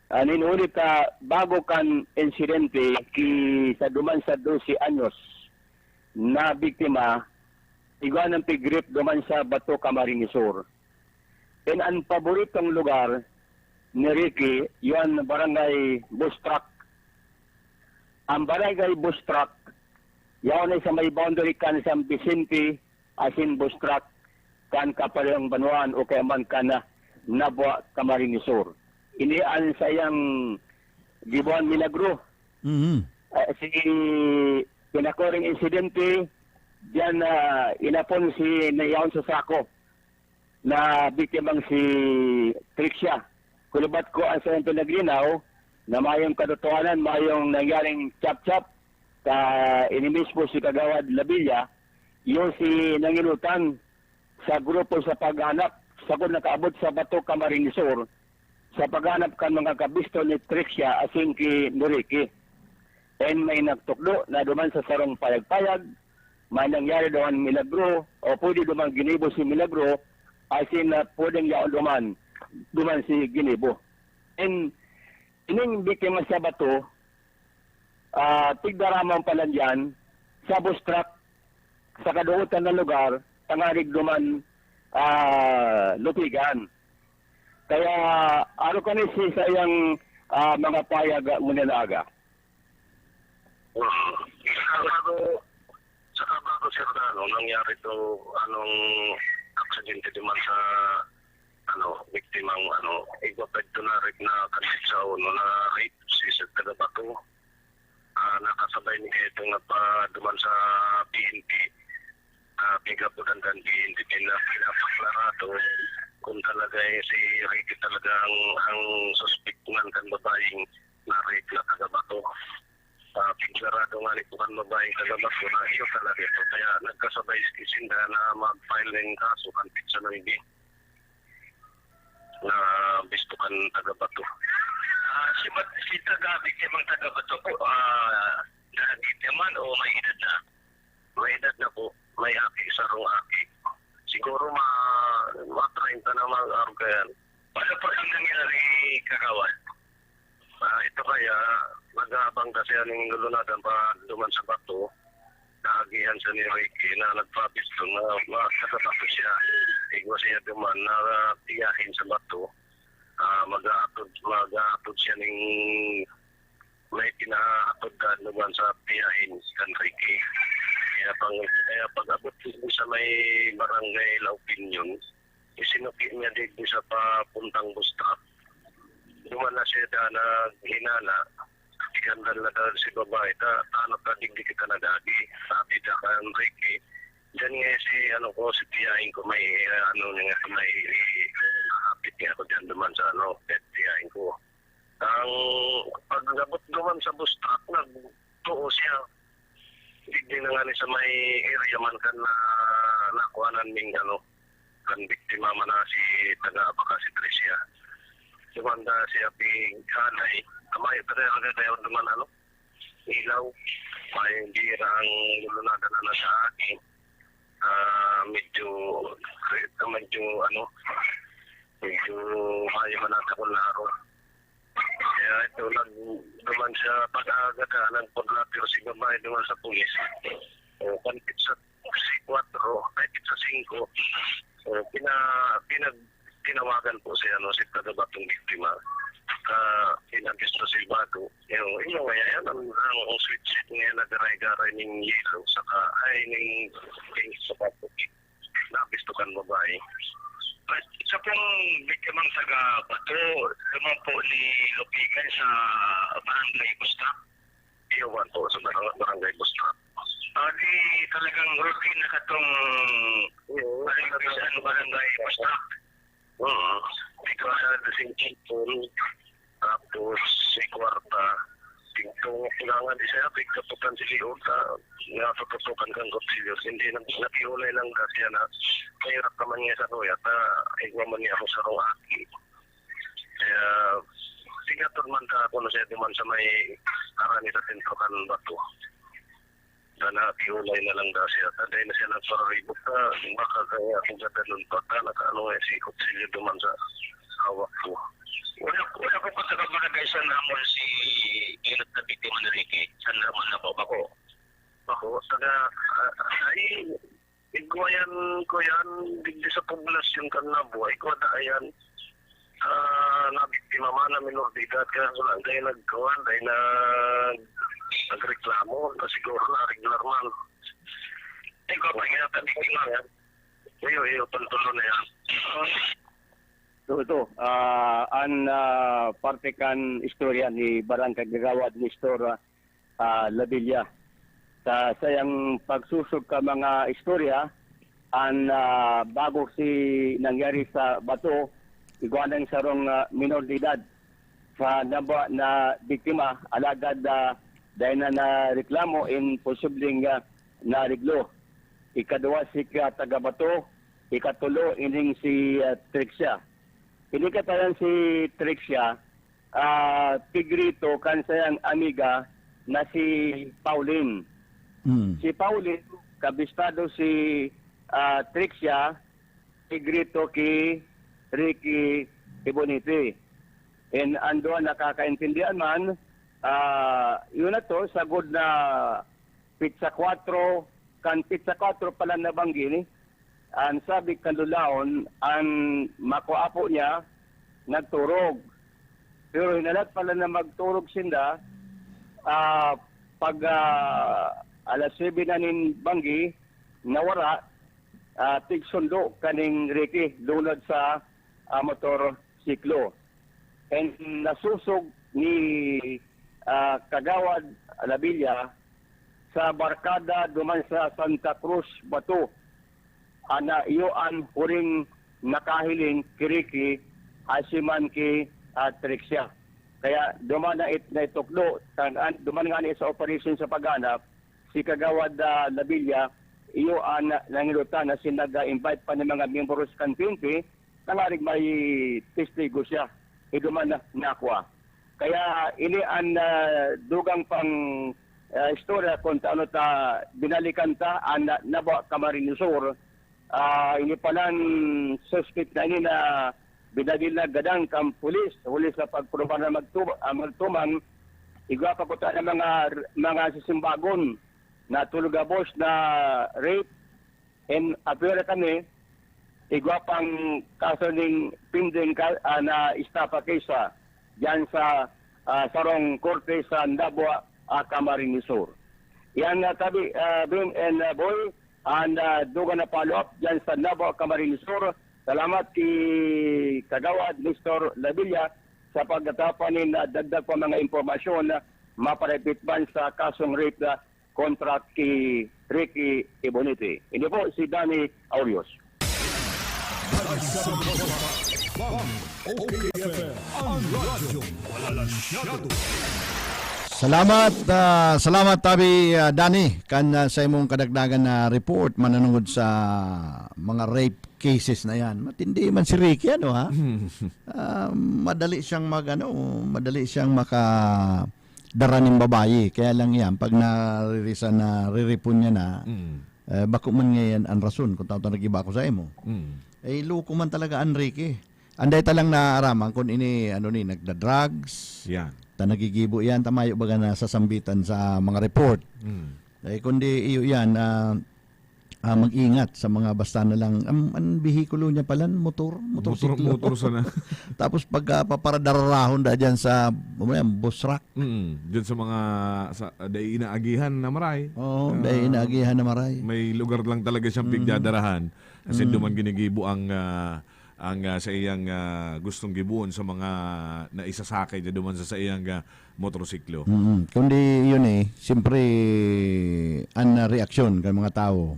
Ninulit bago kan insidente sa duman sa 12 anyos na biktima igwa ng pigrip duman sa Bato, Camarines Sur. And ang paboritong lugar ni Ricky, yun barangay Bustrak. Ang barangay Bustrak, yun ay sa may boundary kan San Vicente, asin Bustrak, kan Kapalyang Banuan o kaya man kan Nabwa, Camarines Sur. Inian sa iyang Gibuan Milagro. Si pinakoring insidente, diyan inapon si nayaon sa sako na biktimang si Trixia. Kulubat ko ang sa pinaglinaw na mayong katotohanan, mayong nangyaring chap-chap inimis po si Kagawad Labilla, yung si nanginutan sa grupo sa paghanap sa kung nakaabot sa Bato, Camarines Sur sa paghanap kan mga kabisto ni Trixia asin ki Nuriki. And may nagtukdo na duman sa sarong payag-payag, may nangyari duman Milagro o pwede duman Ginibo si Milagro asin na pwedeng yaon duman si Ginibo. And ining biktima sa Bato, tigdaramang pala dyan sa Bustrak sa kaduutan na lugar, tangarig duman Lutigan. Kaya ano ka ni sa iyang mga payag muna na aga? Saka bago sir nangyari to aksidente naman sa biktimang igwapad to na rin na kanit sa na rape si Sir Tagabato. Nakasabay ni kayo itong duman sa PNP. Pigaputan dan PNP pinapaklarado kung talaga si Ricky talaga ang suspectan kan babaeng na rape na Tagabato. Piglarado nga nito kan babaeng Tagabato na iyo talaga ito. Kaya nagkasabay sinda na mag-file ng kaso kan pizza ng ibi na bistukan Tagabato. Si biktimang Tagabato po, nabiktiman o may edad na? May edad na po, may aki, sarong aki. Siguro ma-train ka na mag-argayan. Paano pa rin nangyari Kagawad? Ito kaya, nag-aabang kasi aning lulunadan pa duman sa Bato, naagihan siya ni Ricky na nagpapisto na makakatapo siya. Igwa siya duman na tiyahin sa Bato. Mag-aatod siya ng may pinaatod ka naman sa tiyahin kan Ricky. Kaya pag-abot sa may barangay La Opinion, isinuki niya dito sa papuntang Bustrak. Duman na siya na hinala. Ikandal na dahil si babae, ano ka digdi kita na dagi, sabi ka kan Ricky. Diyan nga si tiyahin ko may may hapit niya ako dyan duman sa pet tiyahin ko. Ang pag-abot duman sa Bustrak, nagtuo siya. Digdi na nga ni sa may area man kan na nakuhanan ming kan biktima man na si taga-abaka si Tricia. Dumanda siya ping hanay. Kamay pa rin agad tayo duman ilaw. May bira ang lulunagan na sa akin. Medyo mayo man ang kakularo. Kaya ito duman siya pag-agaga ng paglatiro si babae duman sa pulis. Kanpit sa 4, kahit sa 5. Tinawagan po siya si Tagabatong biktima. Pinagisto si Bato. Yung ngayon, ang switch niya nagaray-garay ng yelo saka ay ng sa Bato. Nabistukan babae. Isa pong biktimang taga-Bato, naman po ni Lupigan sa barangay Bustrak. Iyawan po sa barangay Bustrak. Di talagang routine na katong barangay Bustrak. Dito sa Singkipon, tapos si Kwarta, tingtong kailangan di siya, pigkaputan si Leo, natututukan kang Gopsilios, hindi nakiulay lang kasi na mahirap naman niya sa Roya, igwa man niya ako sa Roaki. Kaya, sigatod man ka ako na siya duman sa may karani sa Tintokan Bato. Na nakiulay na lang daw siya. Taday na siya nagpararibok ka, baka kaya kung sa ganun pa ka, nakaano si Gopsilio duman sa hawak ko. Wala ko pa sa kabarangay San Ramon si inat na biktima ni Ricky. San Ramon na po. Bako. Saga, ay, igwayan ko yan, digdi sa poblasyon kan na buhay ko, ayan, nabiktima man na minor de edad, kaya wala dahil nagkawan, dahil nagreklamo, na siguro na regular man. Ikaw pa kaya biktima yan. Iyo, tuntulo na yan. So ito, ang parte kan istorya ni Barangay Gagawad Nestor Labilla. Sa sayang pagsusog ka mga istorya, ang bago si nangyari sa Bato, iguanang sarong minor de edad sa naba na biktima, alagad dahil na reklamo in posibleng nariglo. Ikaduwa si taga Bato, ikatulo ining si Trixia. Ini katayan si Trixia, tigrito kan sayang amiga na si Pauline. Si Pauline, kabistado si Trixia, tigrito ki Ricky Ibonite. And ando nakakaintindihan man, yun na to, sagod na pizza 4, kan pizza 4 pala nabanggi ni. Ang sabi kanlulaon, ang makuapo niya, nagturog. Pero hinalat pala na magturog sinda, pag alas 7 na nin banggi, nawara, tigsundo kaning Ricky, lunod sa motorsiklo. And nasusog ni Kagawad Labilla sa barkada duman sa Santa Cruz, Bato. Ana iyoan huring nakahiling kiriki asiman ki Trixia. Kaya duman na ituklo, duman nga sa operation sa paghanap, si Kagawad Labilla, iyoan nangilutan na sinaga-invite pa ng mga membros kan PNP, nangarig may testigo siya. Duman na nakwa. Kaya ini ang dugang pang istorya kung taano ta binalikan ta ang naba Camarinesor. Ini palang suspect na ini na binagil na gadang kang pulis sa pagproba na magtumang, igwa pa po tayo ng mga sisimbagon na tulugabos na rape and appear kami, igwa pang kaso ng pinding na istapa kesa dyan sa sarong korte sa Ndabwa, Camarinesor. Yan tabi, Ben and Boy, and duga na follow-up dyan sa Nabo, Camarinesor. Salamat kay Kagawad Nestor Labilla sa pagkatapanin na dagdag pa mga impormasyon na maparepitban sa kasong rape kontra kay Ricky Ibonite. Hindi po si Danny Aurios. Salamat tabi Danny kan sa imong kadagdagan na report mananungod sa mga rape cases na yan. Matindi man si Ricky ha. Madali siyang madali siyang makadara ng babae. Kaya lang yan pag nariripon niya na bako man ngayon ang rason kung taon nagiba ko sa imo. Loko man talaga ang Ricky. Anday talang naaraman kung ini nagda-drugs. Yan. Ta nagigibo yan, tamayo baga na sasambitan sa mga report. Kundi iyo yan, mag-ingat sa mga basta na lang. Ang bihikulo niya pala, motor sana. Tapos pag paparadarahon da dyan sa bus rack. Dyan sa mga dahil inaagihan na maray. Oo, dahil inaagihan na maray. May lugar lang talaga siyang pigdadarahan. Kasi duman ginigibo ang sa iyang gustong gibuon sa mga naisasakay na duman sa iyang motorsiklo. Kundi yun siyempre ang reaksyon ng mga tao.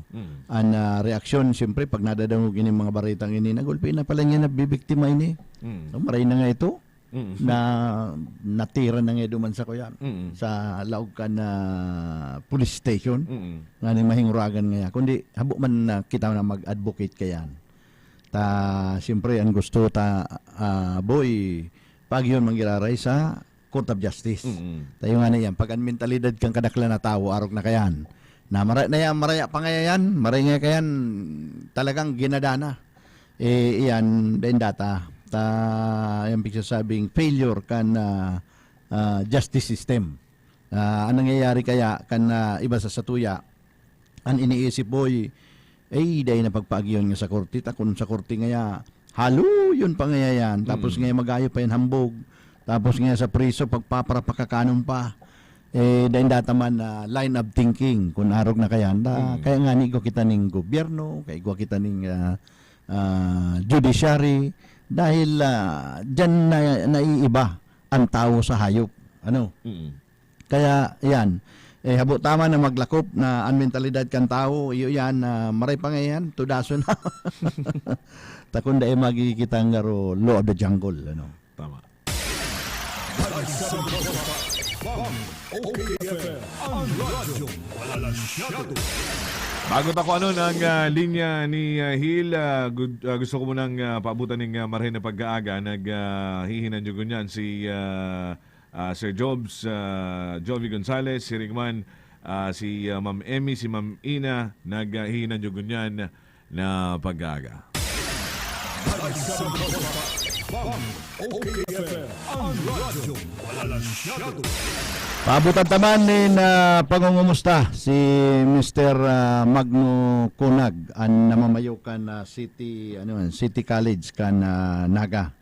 Ang reaksyon siyempre pag nadadangog ini mga baritang ini, nagulpi na pala niya nabibiktima ini. Maray na nga ito na natira na nga duman sa kuyan sa Laucan na police station nga ni mahinguragan nga. Kundi habo man kita na mag-advocate kayan. Siyempre ang gusto boy pag yun manggiraray sa Court of Justice. Tayo nga na yan pag ang mentalidad kang kadakla na tao arog na kayan na maraya pa nga yan maray nga kayan talagang ginadana iyan din data Yung sabing failure kan justice system. Ang nangyayari kaya kan iba sa satuya, ang iniisip boy, dahil na pagpaagyon nga sa korte, kung sa korte nga halo yun pa nga yan, tapos nga magayo pa yung hambog, tapos nga sa priso pagpaparapakakanong pa, dahil dataman line of thinking, kung arog na kaya, kaya nga ni ko kita ning gobyerno, kaya ko kita ning judiciary, dahil dyan naiiba ang tao sa hayop. Ano? Kaya yan, habo tama na maglakop na ang mentalidad kan tao, iyo yan, maray pa ngayon, tudaso na. Takunda magkikita nga ro law of the jungle. Ano? Tama. Bago ako ng linya ni Hill, gusto ko munang paabutan ng marhen na pag-aaga. Naghihinan nyo ganyan si Sir Jobs, Jovi Gonzales, si Rigman, si Ma'am Emmy, si Ma'am Ina, naghihinan nyo ganyan na pag-aaga. Paabutan taman ni pangungumusta si Mr. Magno Kunag ang namamayo kan City College kan Naga.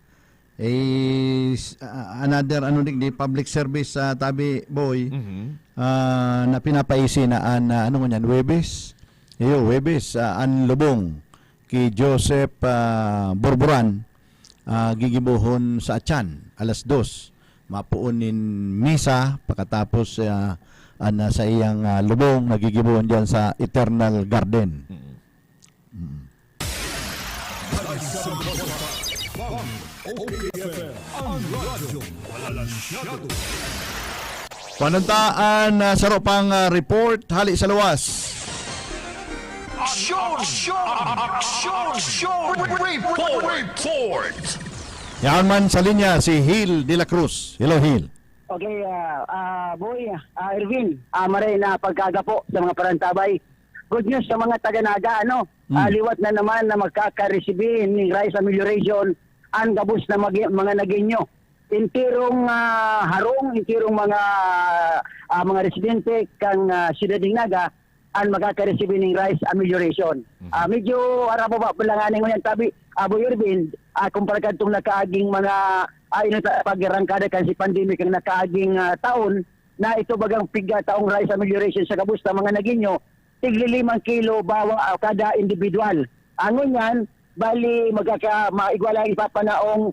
Another di public service tabi boy na pinapaisi na Webes. Webes an lubong ki Joseph Borboran gigibuhon sa Achan alas 2 mapuunin misa pagkatapos sa iyang lubong nagigibuhon diyan sa Eternal Garden. Panuntaan sa ropang report hali sa luwas. Action report. Yan man sa linya si Hill de la Cruz. Hello Hill. Okay, boy, Irvin, maray na pagkaga po sa mga parantabay. Good news sa mga taga-Naga, liwat na naman na magkakareceive ng rice amelioration ang gabos na mga naginyo. Intirong harong, intirong mga residente kang Ciudad ng Naga ang magkakareceive ng rice amelioration. Medyo arabo ba palanganin mo yan tabi, Boy Irvin, kumpara ka itong nakaaging mga pag-arangkada kasi pandemic ang nakaaging taon na ito bagang piga taong rice amelioration sa kabusta mga naginyo, tigli 5 kilo bawa kada individual. Angon yan, bali maigwala ipapanaong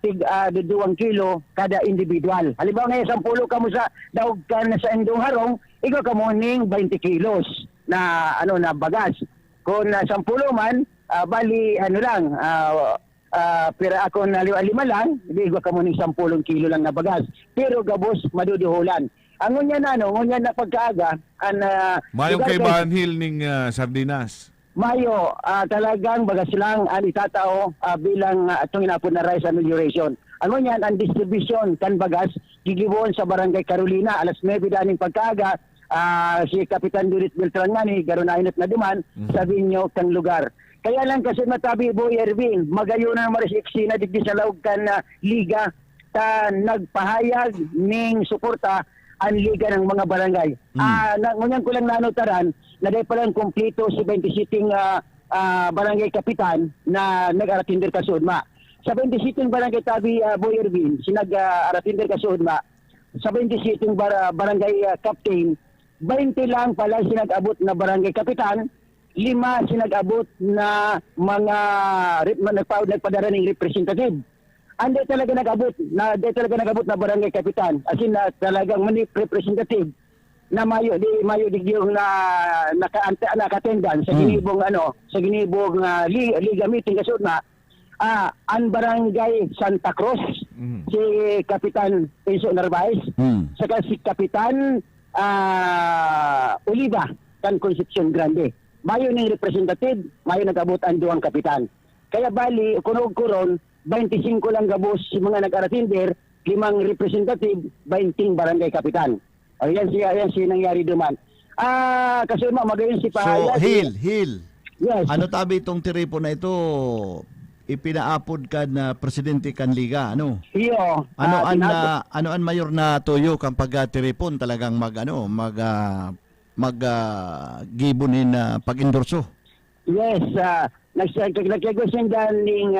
tig 2 kilo kada individual. Halimbawa ngayon 10 ka mo sa daog ka na sa indong harong, ikaw ka mo ning 20 kilos na na bagas. Kung 10 man, bali pero ako na 5 lang, hindi ko kamo ning 10 kilo lang na bagas. Pero gabos maduduhulan. Ang ngunya na pagkaaga mayong kay Banhil ning sardinas. Mayo, talagang bagas lang ang itatao bilang itong inapod na rice amelioration. Ano yan, ang distribution kan bagas, gigibuon sa Barangay Carolina, alas 9 daning pagkaaga, si Kapitan Durit Beltran nga ni, garo na inat na duman, sabi nyo kang lugar. Kaya lang kasi matabi, Boy Erwin, magayon na maris eksina digdi sa laog kan liga, nagpahayag ning suporta ang liga ng mga barangay. Ngunyan ko lang nanutaran, na dahil palang kumplito si 27 barangay kapitan na nag-aratinder ka Sudma. Sa 27 barangay tabi, Boy Erwin, sinag-aratinder ka Sudma, sa 27 barangay captain, 20 lang pala sinag-abot na barangay kapitan, 5 sinag-abot na mga nagpadara ng representative. Hindi talaga nag-abot na barangay kapitan. As in, talagang representative na mayo di yung naka-attendance sa ginibong liga meeting kasud na ang barangay Santa Cruz si Kapitan Enzo Narvaez saka si Kapitan Oliva kan Concepcion Grande. Mayo ning representative, mayo nag-abot ang duwang kapitan. Kaya bali kunog-kuron 25 lang gabos si mga nag-aratinder, 5 representative, 20 barangay kapitan. Ayan siya nangyari duman. Kasi magayon si So, Hill. Yes. Ano tabi itong tiripo na ito? ipinaapod ka na presidente kan liga, ano? Iyo. Ano an mayor na tuyo kang pagtiripon talagang gibunin na pag-endorso? Yes, nagkagwasin ning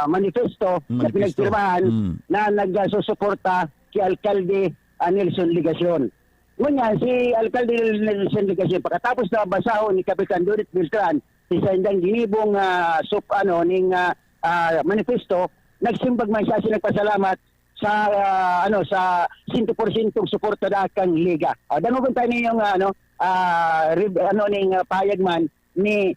manifesto na pinagpirmahan na nagsusuporta kay Alkalde Nelson Ligacion. Ngunyan, si Alkalde Nelson Ligacion, pagkatapos na basahon ni Kapitan Dorit Beltran, isa indang ginibong ning manifesto, nagsimbag man siya nagpasalamat sa sa 100% suporta da kang liga. Danugon tayo ninyong ning payagman ni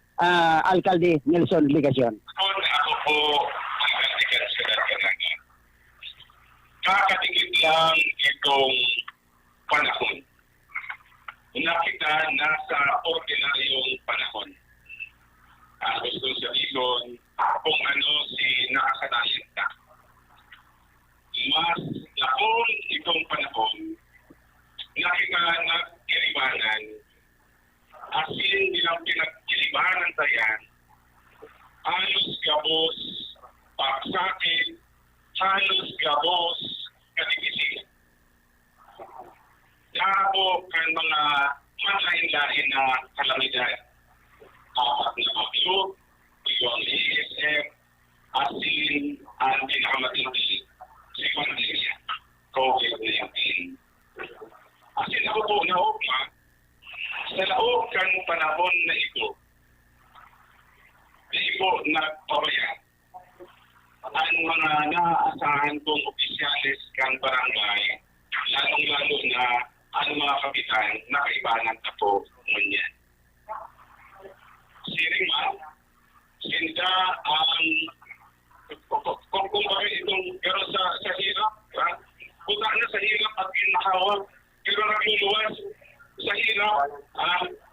Alkalde Nelson Ligacion. Ako po ang kandigan sa Darganaga. Kakatingin lang itong panahon. Nakita nasa ordinaryong panahon. Gusto sabihin kung ano si nakasanayan ka. Mas nakon itong panahon, nakita nagkilibanan, asin nilang pinagkilibanan tayan, halos gabos pagsakit, halos gabos katigisin. Dabo kan mga manlain-lain na kalamidad. Apat na bagyo, yung ESF, asin ang pinakamatindi si pandemya, COVID-19. Asin ako po naugma, sa loob kang panahon na ito, di po nagpabayad ang mga naaasahan kong opisyalis kang barangay, lalong-lalo na ang mga kapitan na kaibanan ako ngunyan. Sirima, sinda ang kung bakit itong pero sa hirap, punta na sa hirap at ginakawa, pero nagluluwas sa hirap,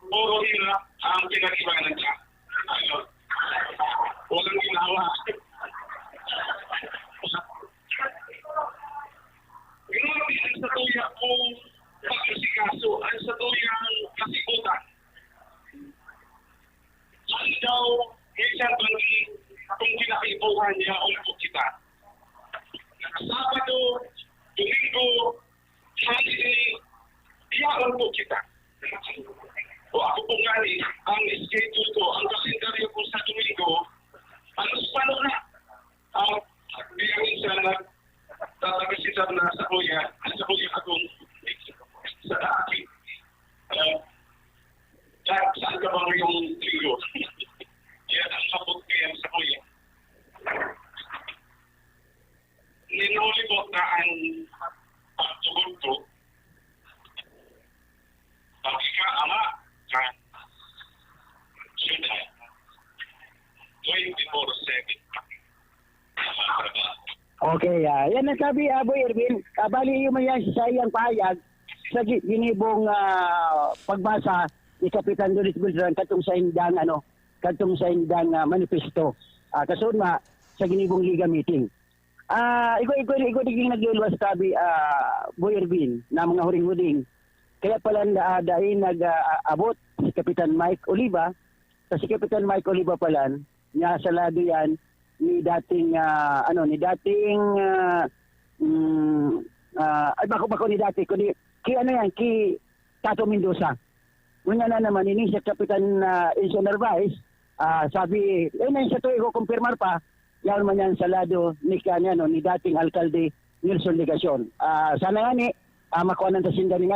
puro hirap ang pinag-ibanan niya. Walang ginawa. Grabe ang satuya kong pag-asikaso, ang satuyang kasikutan. Saan daw, minsan bangin, kung kinakaibuhan niya o kita. Sabado, Domingo, holiday, iyaon po kita. O ako po nga ang schedule ko, ang kalendaryo ko sa Domingo, paano na? Kaya minsan tatagasitan na sa kuya akong sa akin. Saan ka ba ngayong linggo? Yan ang mabot kaya sa kuya. Ninulibot na ang pagtugod ko. Pag ika-ama ka, syudad, 24/7. Okay, yan ang sabi, Boy Erwin. Bali yung yan sa iyang pahayag sa ginibong pagbasa ni Kapitan Doris Beltran katong sa indang manifesto. Kasunod nga sa ginibong liga meeting. Iko diging nagluluwas sabi, Boy Erwin, na mga huring-huring. Kaya pala dahil nag-abot si Kapitan Mike Oliva. Sa si Kapitan Mike Oliva pala, niya sa lado yan, ni dating ki Tato Mendoza. Ngunya na naman ini si Kapitan Enzo Narvaez, sabi na sa tuwi ko kumpirmar pa yan man yan sa lado ni dating Alkalde Nelson Ligacion. Sana nga ni makuha ng tasinda ning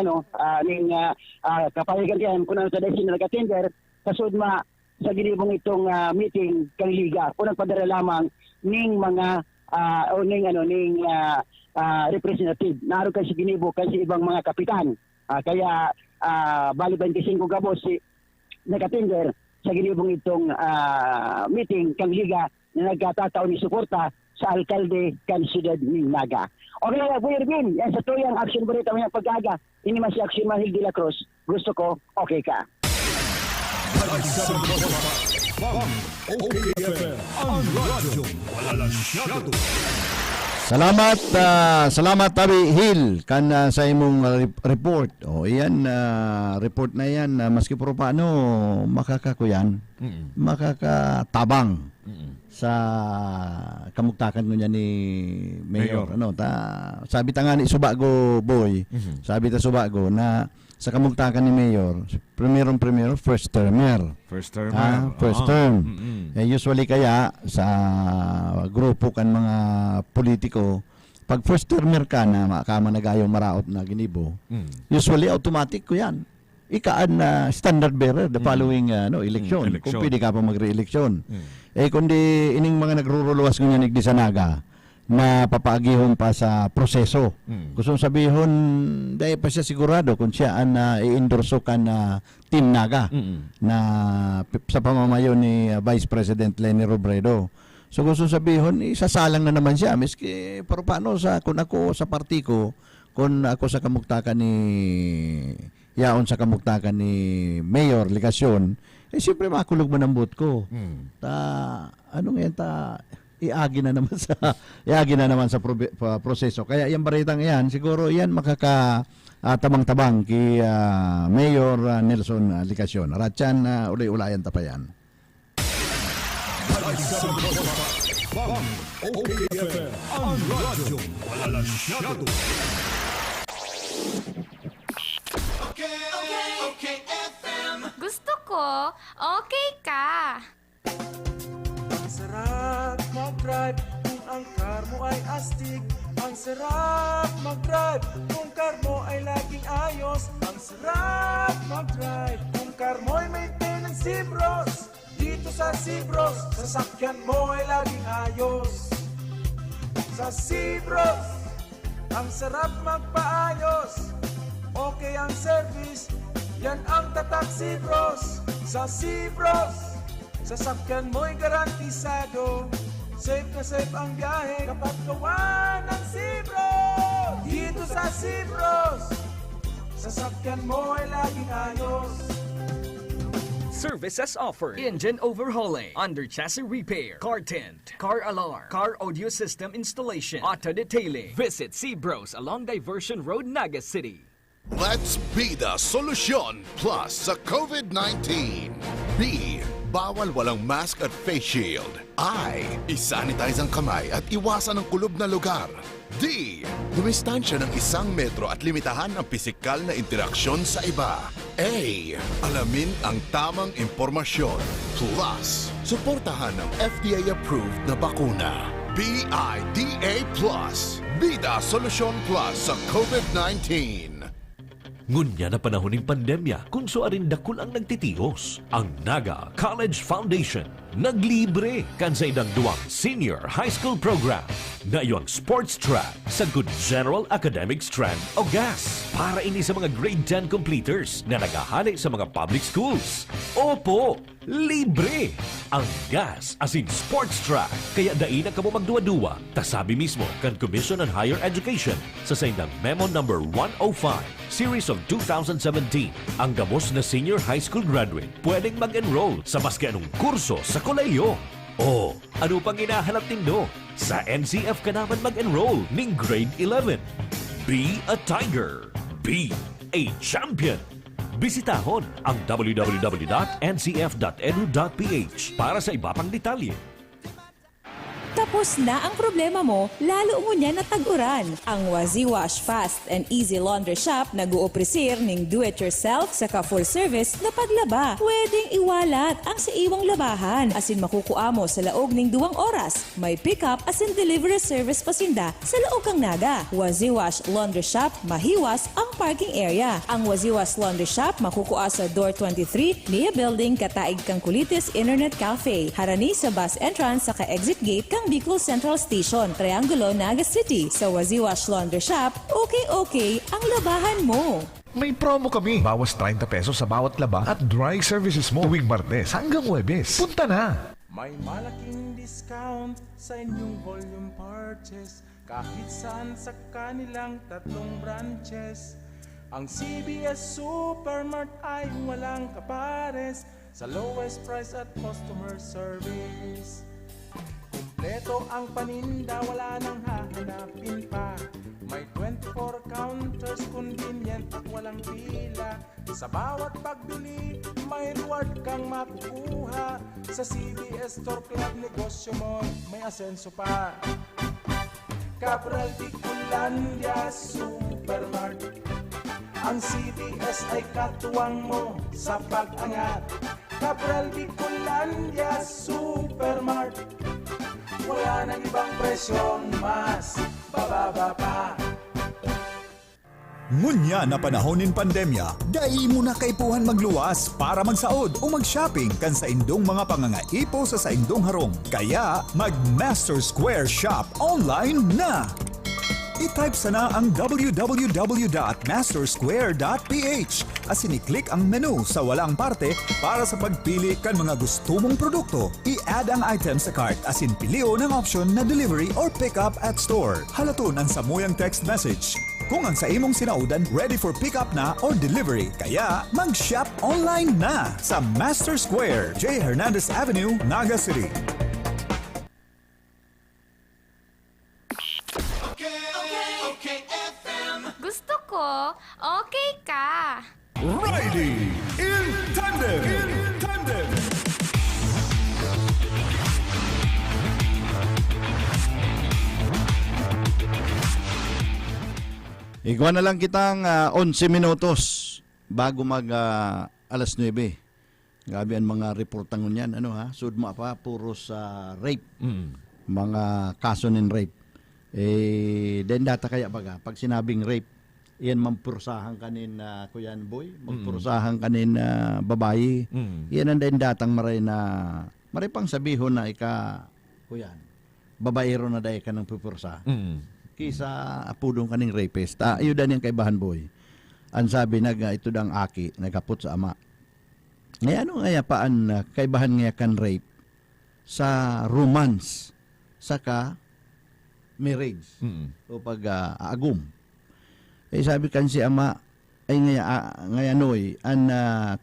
kapayagan diyan kuno sa desin nag-attender kasud sa ginibong itong meeting kang liga unang padala lamang ning mga representative naaro kasi ginibo kasi ibang mga kapitan kaya bali 25 gabos si nag-attender sa ginibong itong meeting kang liga na nagkatataon ni suporta sa alkalde kan siyudad ng Naga. Okay, Boy Erwin, yan sa tuyang action barita mo yung pag-aga. Ini man si Action Mahil de la Cruz. Gusto ko, okay ka. OKFM, ang radyo, walang masyado. Salamat Tabi Hill kan sa imong report. O iyan report na yan maski pero paano makakakuyan. Makakatabang sa kamugtakan niya ni Mayor. Ano sabi ta nga ni Subago boy. Sabi ta Subago na sa kamugtakan ni Mayor, primero first termer. First term. First term. Usually kaya sa grupo kan mga politiko, pag first termer ka na makama nagayong maraot na ginibo, usually automatic ko yan. Ikaan na standard bearer the following election. Kung pwede ka pa magre-eleksyon. Kundi ining mga nagruruluwas ng yanig di Sanaga, na papaagihon pa sa proseso. Gusto sabihon dahil pa siya sigurado kung siya ang i-endorso ka na Team Naga na sa pamamayo ni Vice President Leni Robredo. So gusto sabihon isasalang na naman siya miski pero paano kung ako sa party ko, kung ako sa kamugtakan ni yaon sa kamugtakan ni Mayor Ligasyon, siyempre makulog man ang boot ko. Iagi na naman sa proseso. Kaya yung baritang yan, siguro yan makakatamang-tabang kay Mayor Nelson Ligasyon. Ratyan, ulay-ulayan tapayan. Ang radyo, walansyado. Okay, FM. Gusto ko, okay ka. Ang sarap mag-drive kung ang car mo ay astig. Ang sarap mag-drive kung car mo ay laging ayos. Ang sarap mag-drive kung car mo ay maintenance Sibros. Dito sa Sibros, sasakyan mo ay laging ayos. Sa Sibros, ang sarap magpaayos. Okay ang service, yan ang tatak Sibros. Sa Sibros, sasakyan mo'y garantisado. Safe na safe ang biyahe kapag gawa ng Sibros. Dito sa Sibros, sasakyan mo ay laging ayos. Services offered: engine overhauling, under chassis repair, car tent, car alarm, car audio system installation, auto detailing. Visit Sibros along Diversion Road, Naga City. Let's be the solution plus sa COVID-19. B. Bawal walang mask at face shield. I. Isanitize ang kamay at iwasan ang kulob na lugar. D. Dumistansya ng 1 metro at limitahan ang pisikal na interaksyon sa iba. A. Alamin ang tamang impormasyon. Plus, suportahan ng FDA-approved na bakuna. BIDA Plus. Bida Solusyon Plus sa COVID-19. Ngunya na panahon ng pandemya, kung suarin dakul ang nagtitios, ang Naga College Foundation naglibre kan sa idang duwang senior high school program na iyong sports track sa Good General Academic Strand o GAS para ini sa mga grade 10 completers na nagahali sa mga public schools. Opo, libre! Ang GAS as in sports track. Kaya dain na kamo magduwa-duwa. Tasabi mismo kan Commission on Higher Education sa saindang Memo number 105 Series of 2017. Ang gamos na senior high school graduate pwedeng mag-enroll sa maski anong kurso sa kolehiyo. O, ano pang hinahanap nindo? Sa NCF ka naman mag-enroll ning grade 11. Be a Tiger. Be a Champion. Bisitahon ang www.ncf.edu.ph para sa iba pang detalye. Tapos na ang problema mo, lalo mo niya natag-uran. Ang Waziwash Fast and Easy Laundry Shop nag-uopresir ning do-it-yourself saka full service na paglaba. Pwedeng iwalat ang sa iwang labahan asin makukuha mo sa laog ning 2 oras. May pick-up asin delivery service pasinda sa laog kang Naga. Waziwash Laundry Shop, mahiwas ang parking area. Ang Waziwash Laundry Shop makukuha sa Door 23, Nia Building, Kataig kang Kulitis Internet Cafe. Harani sa bus entrance saka exit gate kang Bicol Central Station, Triangulo, Naga City. Sa Waziwash Laundry Shop, okay ang labahan mo. May promo kami. Bawas 30 pesos sa bawat laba at dry services mo tuwing Martes hanggang Huwebes. Punta na! May malaking discount sa inyong volume purchase kahit saan sa kanilang 3 branches. Ang CBS Supermart ay walang kapares sa lowest price at customer service. Kompleto ang paninda, wala nang hahanapin pa. May 24 counters, convenient at walang pila. Sa bawat pagbili, may reward kang makukuha. Sa CBS Store Club, negosyo mo may asenso pa. Cabral Bicolandia Supermart, ang CBS ay katuwang mo sa pag-angat. Cabral Bicolandia Supermart, wala nang ibang presyong mas bababa pa. Ngunya na panahonin pandemya, dai mo na kaipuhan magluwas para magsaod o mag-shopping kan sa indong mga pangangaipo sa indong harong. Kaya mag-Master Square Shop online na! I-type sana ang www.mastersquare.ph at siniklik ang menu sa walang parte para sa pagpili kan mga gusto mong produkto. I-add ang item sa cart as in pilio ng option na delivery or pick up at store. Halaton ang samuyang text message kung ang sa imong sinaudan ready for pick up na or delivery. Kaya mag-shop online na sa Master Square, J. Hernandez Avenue, Naga City. Gusto ko, okay ka. Riding in Tandem! In Tandem! Iguan na lang kitang 11 minutos bago mag alas 9. Gabi ang mga reportang nyan. Ano ha? Sudma pa, puro sa rape. Mga kaso ng rape. Then data kaya baga, pag sinabing rape, yan mampursahan kanin kuyan boy, mampursahan kanin babayi. Yan ang din datang maray pang sabihon na kuyan, babaero na dahi ka ng pupursa. Kisa apudong kaning rapist. Iyo dan yung kaibahan boy. Ang sabi ito dang aki, nagkapot sa ama. Ngayon ano nga paan kaibahan nga kan rape sa romance saka marriage o pag agum. Sabi kan si ama ay ngaya noy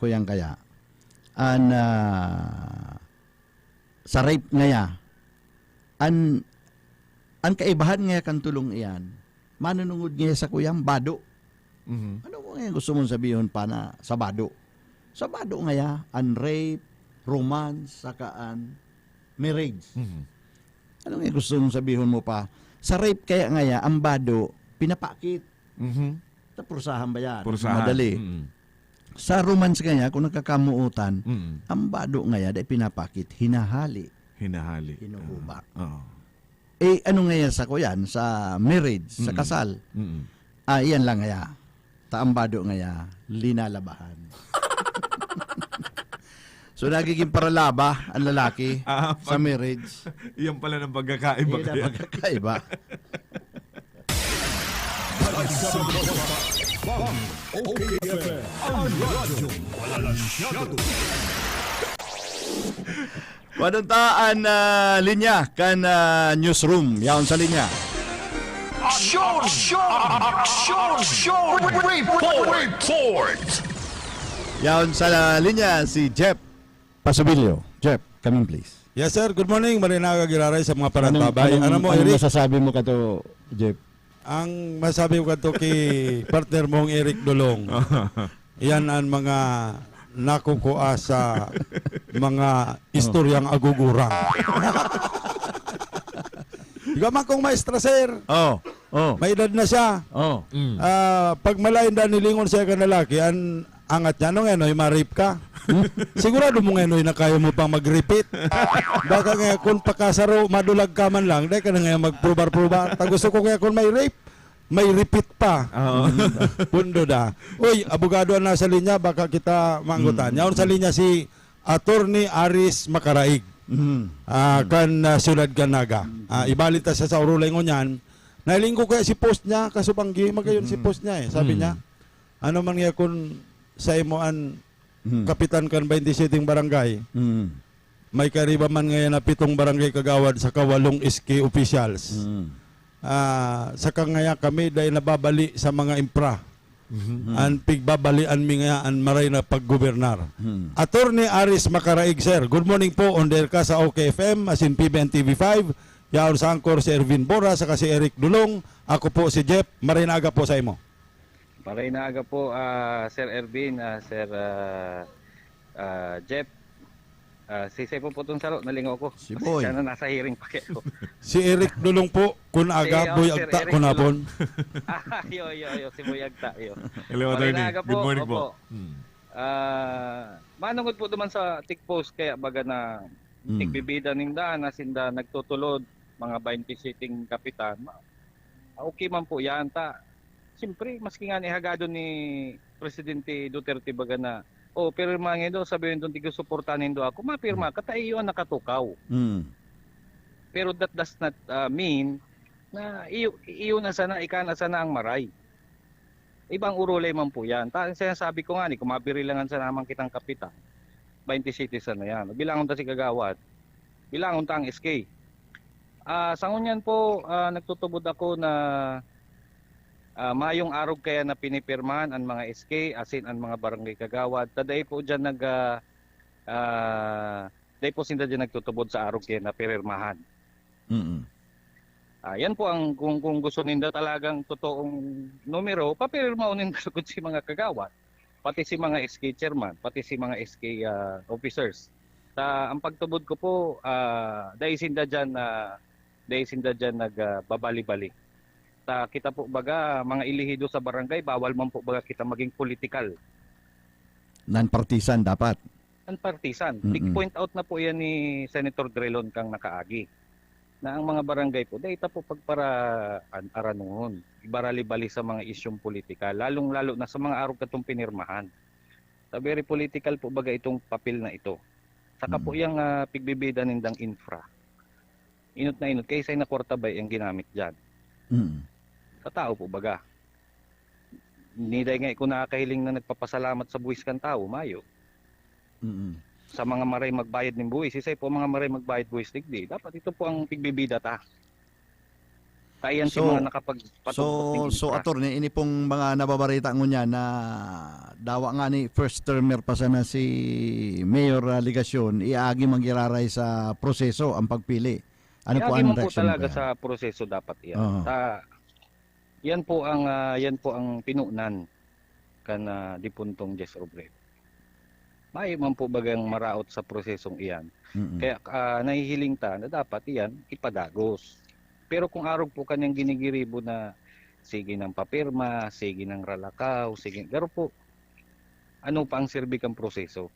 kuyang kaya sa rape ngaya an kaibahan nga kan tulong iyan manunungod nga sa kuyang bado. Ano mo nga gusto mong sabihin pa na sa bado? Sa bado ngaya an rape, romance saka an marriage. Ano nga gusto mong sabihin mo pa? Sa rape kaya ngaya ang bado pinapakit. Tapursahan ba yan? Pursahan. Madali. Sa romance kanya, kung nagkakamuutan, ang bado ngaya, dahil pinapakit, hinahali. Hinuhubak. Ano ngaya sa kuyan? Sa marriage, sa kasal. Iyan lang ngaya. Ang bado ngaya, linalabahan. So, nagiging paralaba ang lalaki sa marriage. Iyan pala ng pagkakaiba. Iyan ang pagkakaiba. Panuntaan linya kan newsroom. Yaon sa linya. Action! Report! Yaon sa linya si Jeff Pasubilio. Jeff, coming please. Yes sir, good morning. Marinaga Giraray sa mga parantabay. Anong masasabi mo kato, Jeff? Ang masabi ko kato kay partner mong Eric Dolong. Yan ang mga nakukuha sa mga istoryang agugurang. Ikaw man kong maestra, sir. May edad na siya. Pag malain na nilingon siya ka lalaki, ang angat niya, ano nga, ma-rape ka? Sigurado mo nga, na kaya mo pang mag-repeat. Baka nga, kung pakasaro, madulag ka man lang, dahil ka na nga mag-probar-probar. Gusto ko kaya kung may rape, may repeat pa. Pundo da. Uy, abogado na sa linya, baka kita manggutan. Yaon sa linya si Attorney Aris Makaraig. Kan Sulad Ganaga. Ibalita siya sa urulay ngo niyan. Nailingko kaya si post niya, kasubanggi, magayon si post niya eh. Sabi niya, ano man nga kung sa imoan kapitan kan 27 barangay, may kariba man ngayon na 7 barangay kagawad sa 8 SK officials. Sa kangaya kami dahil nababali sa mga impra An pigbabalian mi nga an maray na paggobernar. Attorney Aris Macaraig, sir. Good morning po. On air ka sa OKFM, as in PBN TV5. Yaon sa angkor si Ervin Bora, saka si Eric Dulong. Ako po si Jeff. Maray na aga po sa imo. Maray na aga po, Sir Ervin, Sir Jeff. Si po itong saro, nalingaw ko. Si Boy. Sana nasa hearing pa kayo. Si Eric Dulong po, kun aga, boy Sir agta Eric kun hapon. Yo, si Boy Agta. Hello, Maray attorney. na aga Good morning po. Manungod po duman sa tick post, kaya baga na tigbibida ning daan, nasinda nagtutulod, mga 20 sitting kapitan. Okay man po yan. Siyempre, maski nga nihagado ni Presidente Duterte baga na, pirma nga do, sabihin doon, tigo suportanin do ako, mapirma, kataiyo ang nakatukaw. Pero that does not mean na iyo na sana, ika na sana ang maray. Ibang urulay man po yan. Sinasabi ko nga ni, kung mapirilangan sa namang kitang kapitan, 20 cities na yan. Bilangon ta si Kagawad, bilangon ta ang SK. Sa ngunyan po, nagtutubod ako na mayong arog kaya na pinipirmahan ang mga SK, asin ang mga barangay kagawad. Taday po dyan day po sinda dyan nagtutubod sa arog kaya na pinirmahan. Yan po ang kung gusto ninda talagang totoong numero, papirmaon ninda kung si mga kagawad, pati si mga SK chairman, pati si mga SK officers. Ang pagtubod ko po, dahil sinda dyan nagbabali-bali. Kita po baga mga ilihido sa barangay, bawal man po baga kita maging political. Non-partisan dapat. Non-partisan. Point out na po yan ni Senator Grelon kang nakaagi. Na ang mga barangay po, dahita po pagpara-aranuhon. Ibarali-bali sa mga isyong politikal. Lalong-lalo na sa mga araw katong pinirmahan. Very political po baga itong papel na ito. Saka po yung pigbibida nindang infra. Inot na inot. Kaysa na kwartabay ang ginamit dyan. Sa tao po baga. Niday nga kung nakakahiling na nagpapasalamat sa buwis kan tao, mayo. Sa mga maray magbayad ng buwis, isay po mga maray magbayad buwis digdi. Dapat ito po ang pigbibida ta. Tayan si mga nakapagpatubot. So attorney, ini pong mga nababarita ngunya na dawa nga ni first termer pa sana si Mayor Ligasyon, iagi manggiraray sa proseso ang pagpili. Ano po ang reaksyon po talaga sa proseso dapat yan. Yan po ang pinunan kan dipuntong Jess Robredo. May man po bagang maraot sa prosesong iyan. Kaya nahihiling ta na dapat iyan ipadagos. Pero kung arog po kanyang ginigiribo na sige ng papirma, sige ng ralakaw, sige, pero po ano pa ang serbikang proseso?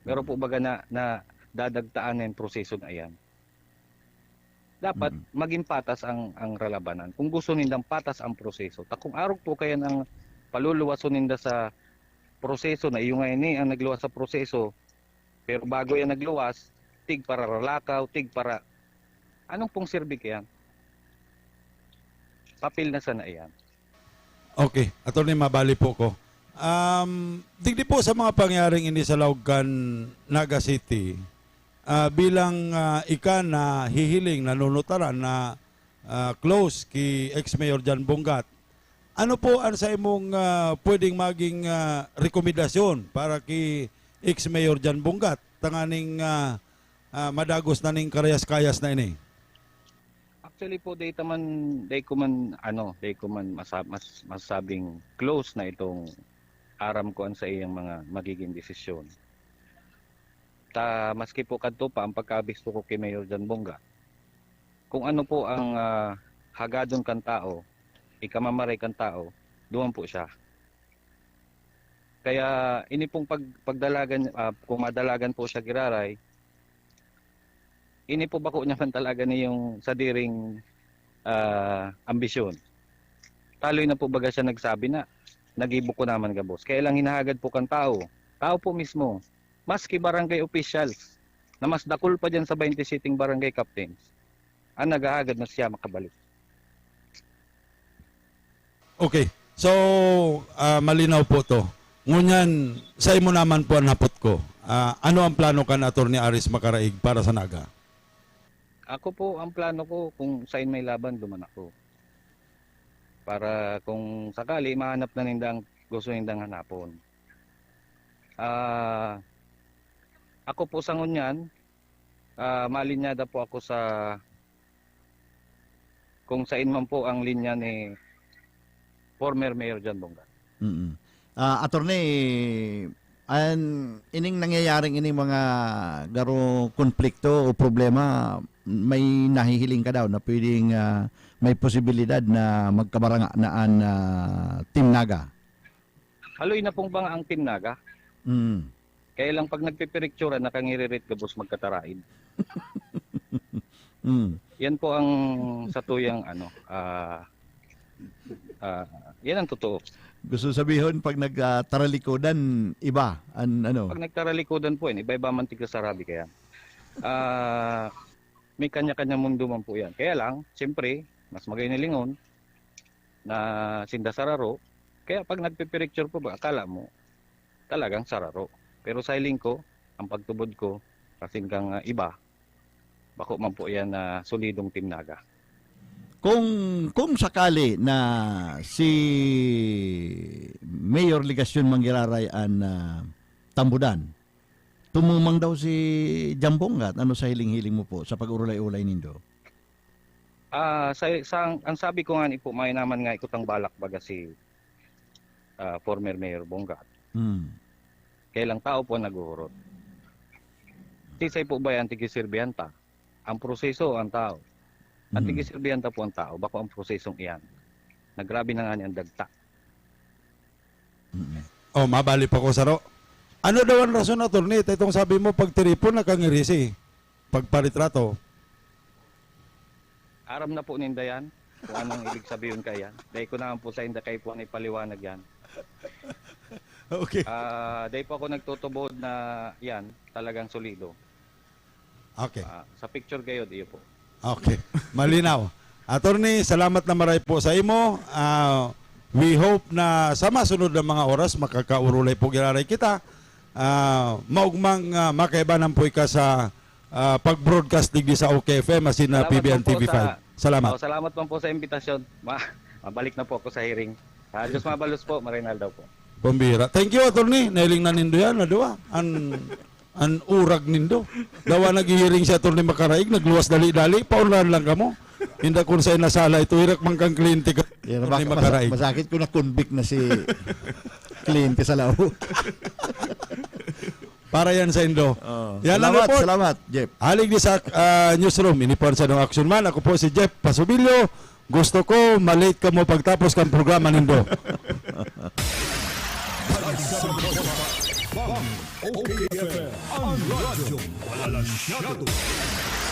Pero po baga na dadagtaan ng proseso na iyan. Dapat maging patas ang relabanan. Kung gusto nindang patas ang proseso, kung arog po kaya ng paluluwaso ninda sa proseso na iyo ngayon ang nagluwas sa proseso, pero bago yan nagluwas, tig para ralakaw, tig para anong pong serbi kaya? Papel na sana iyan. Okay, attorney, mabali po ko. Digdi po sa mga pangyaring ini sa Laugan, Naga City, bilang ika na hihiling, nanunutaran na close ki ex-mayor Jan Bongat, ano po ang sa imong pwedeng maging rekomendasyon para ki ex-mayor Jan Bongat tanganing madagos na ning karayas-kayas na ini? Actually po day ko man masabing close na itong aram ko sa iyang mga magiging desisyon. Maski po kadto pa ang pagkabisto ko kay Mayor Jan Bongat. Kung ano po ang hagadon kan tao, ikamamaray kan tao, duman po siya. Kaya ini pong pagdalagan, kung madalagan po siya giraray, ini po bako niya man talaga niyong sadiring ambisyon. Taloy na po baga siya nagsabi na, nag-ibok ko naman ka boss. Kaya lang hinahagad po kan tao. Tao po mismo. Maski barangay officials na mas dakul pa dyan sa 20 sitting barangay captains, ang naghahagad na siya makabalik. Okay. So, malinaw po to. Ngunyan, sa imo naman po ang napot ko. Ano ang plano kan Attorney Aris Macaraig para sa Naga? Ako po, ang plano ko, kung saan may laban, duman ako. para kung sakali mahanap na nindang gusto nindang hanapon. Ako po sa ngunyan, malinyada po ako sa kung saan man po ang linya ni former Mayor John Bongat. Attorney, ining nangyayaring ining mga garo konflikto o problema, may nahihiling ka daw na pwedeng may posibilidad na magkabarangaan na Team Naga. Haloy na pong bang ang Team Naga? Kaya lang pag nagpipiriktura, nakangiririt gabos magkatarain. Yan po ang satuyang yan ang totoo. Gusto sabihin pag nagtaralikodan, iba? Pag nagtaralikodan po yan, iba-iba man tiga sarabi kaya. May kanya-kanya mundo man po yan. Kaya lang, siyempre, mas magaynilingon na sinda sararo. Kaya pag nagpipiricture po ba, akala mo talagang sararo. Pero sa hiling ko, ang pagtubod ko, kasing kang iba, bako man po yan na solidong Team Naga. Kung sakali na si Mayor Legasyon Mangiraray ang tambudan, tumumang daw si Jambongat, ano sa hiling-hiling mo po sa pag-urulay-ulay nindo? Ang sabi ko nga ni po, may naman nga ikutang balak baga si former Mayor Bongat. Kaya lang tao po naguhurot. Tisay po ba yan tigisirbianta? Ang proseso ang tao. At tigisirbianta po ang tao, bako ang prosesong iyan. Nagrabi na nga niyan dagta. Mabali pa ko saro. Ano daw ang rason, attorney? Itong sabi mo, pag tiripon, nakangirisi. Pagparitrato. Aram na po ninda yan. Kung anong ibig sabihin ka yan. Dahil ko naman po sa inda kayo po ang ipaliwanag yan. Okay. Dahil po ako nagtutubod na yan, talagang solido. Okay. Sa picture kayo, diyo po. Okay. Malinaw. Attorney, salamat na maray po sa imo. We hope na sa masunod na mga oras makakaurulay po giraray kita. Maugmang makaibanan po ka sa pag-broadcast digdi sa OKFM asin na PBN TV5. Salamat. Salamat po sa imbitasyon. Mabalik na po ako sa hearing. Diyos mabalos po, Marinal daw po. Pambira. Thank you, attorney. Nailing na nindo yan. Naduwa. An urag nindo. Dawa naghihiring si attorney Makaraig. Nagluwas dali-dali. Paulan lang kamo. Hindi kung sa'yo nasala ito. Irak mang kang kliyente ka. Attorney Makaraig. Masakit ko na convict na si kliyente sa lao. Para yan sa Indo. Yan Salamat, report. salamat, Jeff. Halig di sa newsroom. Inipon sa ng Action Man. Ako po si Jeff Pasubilio. Gusto ko, malate ka mo pagtapos kang programa nindo.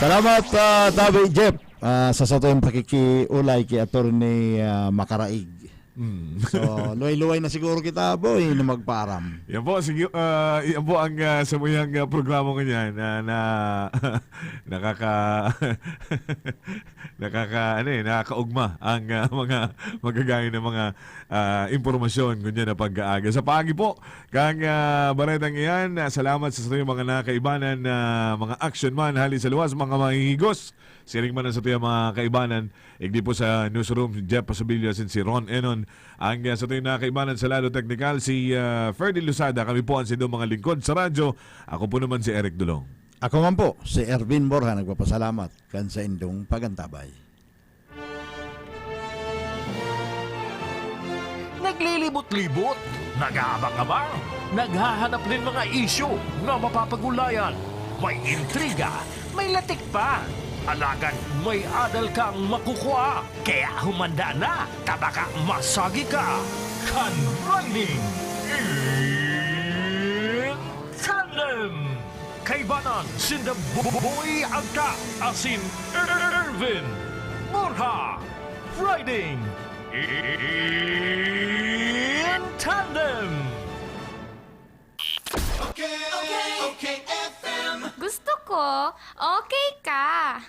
Salamat, Tabi Jeff, sa satuyang pakikiulay kay Attorney Makaraig. So, luway-luway na siguro kita, boy, na magparam. Yan po, yan po ang samuyang programa ko niyan na nakakaugma ang mga magagaya ng mga impormasyon kunya na pag-aaga. Sa paagi po, kang baretang iyan, salamat sa tuyong mga nakaibanan na mga action man, hali sa luwas, mga mahihigos. Siring man sa tuyong mga kaibanan, igdi po sa newsroom, Jeff Pasubilio at si Ron Enon. Ang sa tuyong nakaibanan sa Lado Technical, si Ferdy Lusada. Kami po ang sindong mga lingkod sa radyo. Ako po naman si Eric Dulong. Ako man po, si Ervin Borja, nagpapasalamat kan sa indong pagantabay. Naglilibot-libot, nag-aabang-abang, naghahanap din mga isyu na mapapagulayan. May intriga, may latik pa. Alagan, may adal kang makukuha. Kaya humanda na, kabaka masagi ka. Kan Riding in Tandem. Kaibanan, sinda Boy Agka, asin Irvin Borja. Riding in Tandem. Okay, FM. Gusto ko, okay ka.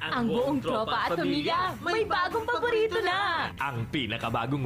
Ang buong tropa at pamilya, may bagong paborito na. Ang pinakabagong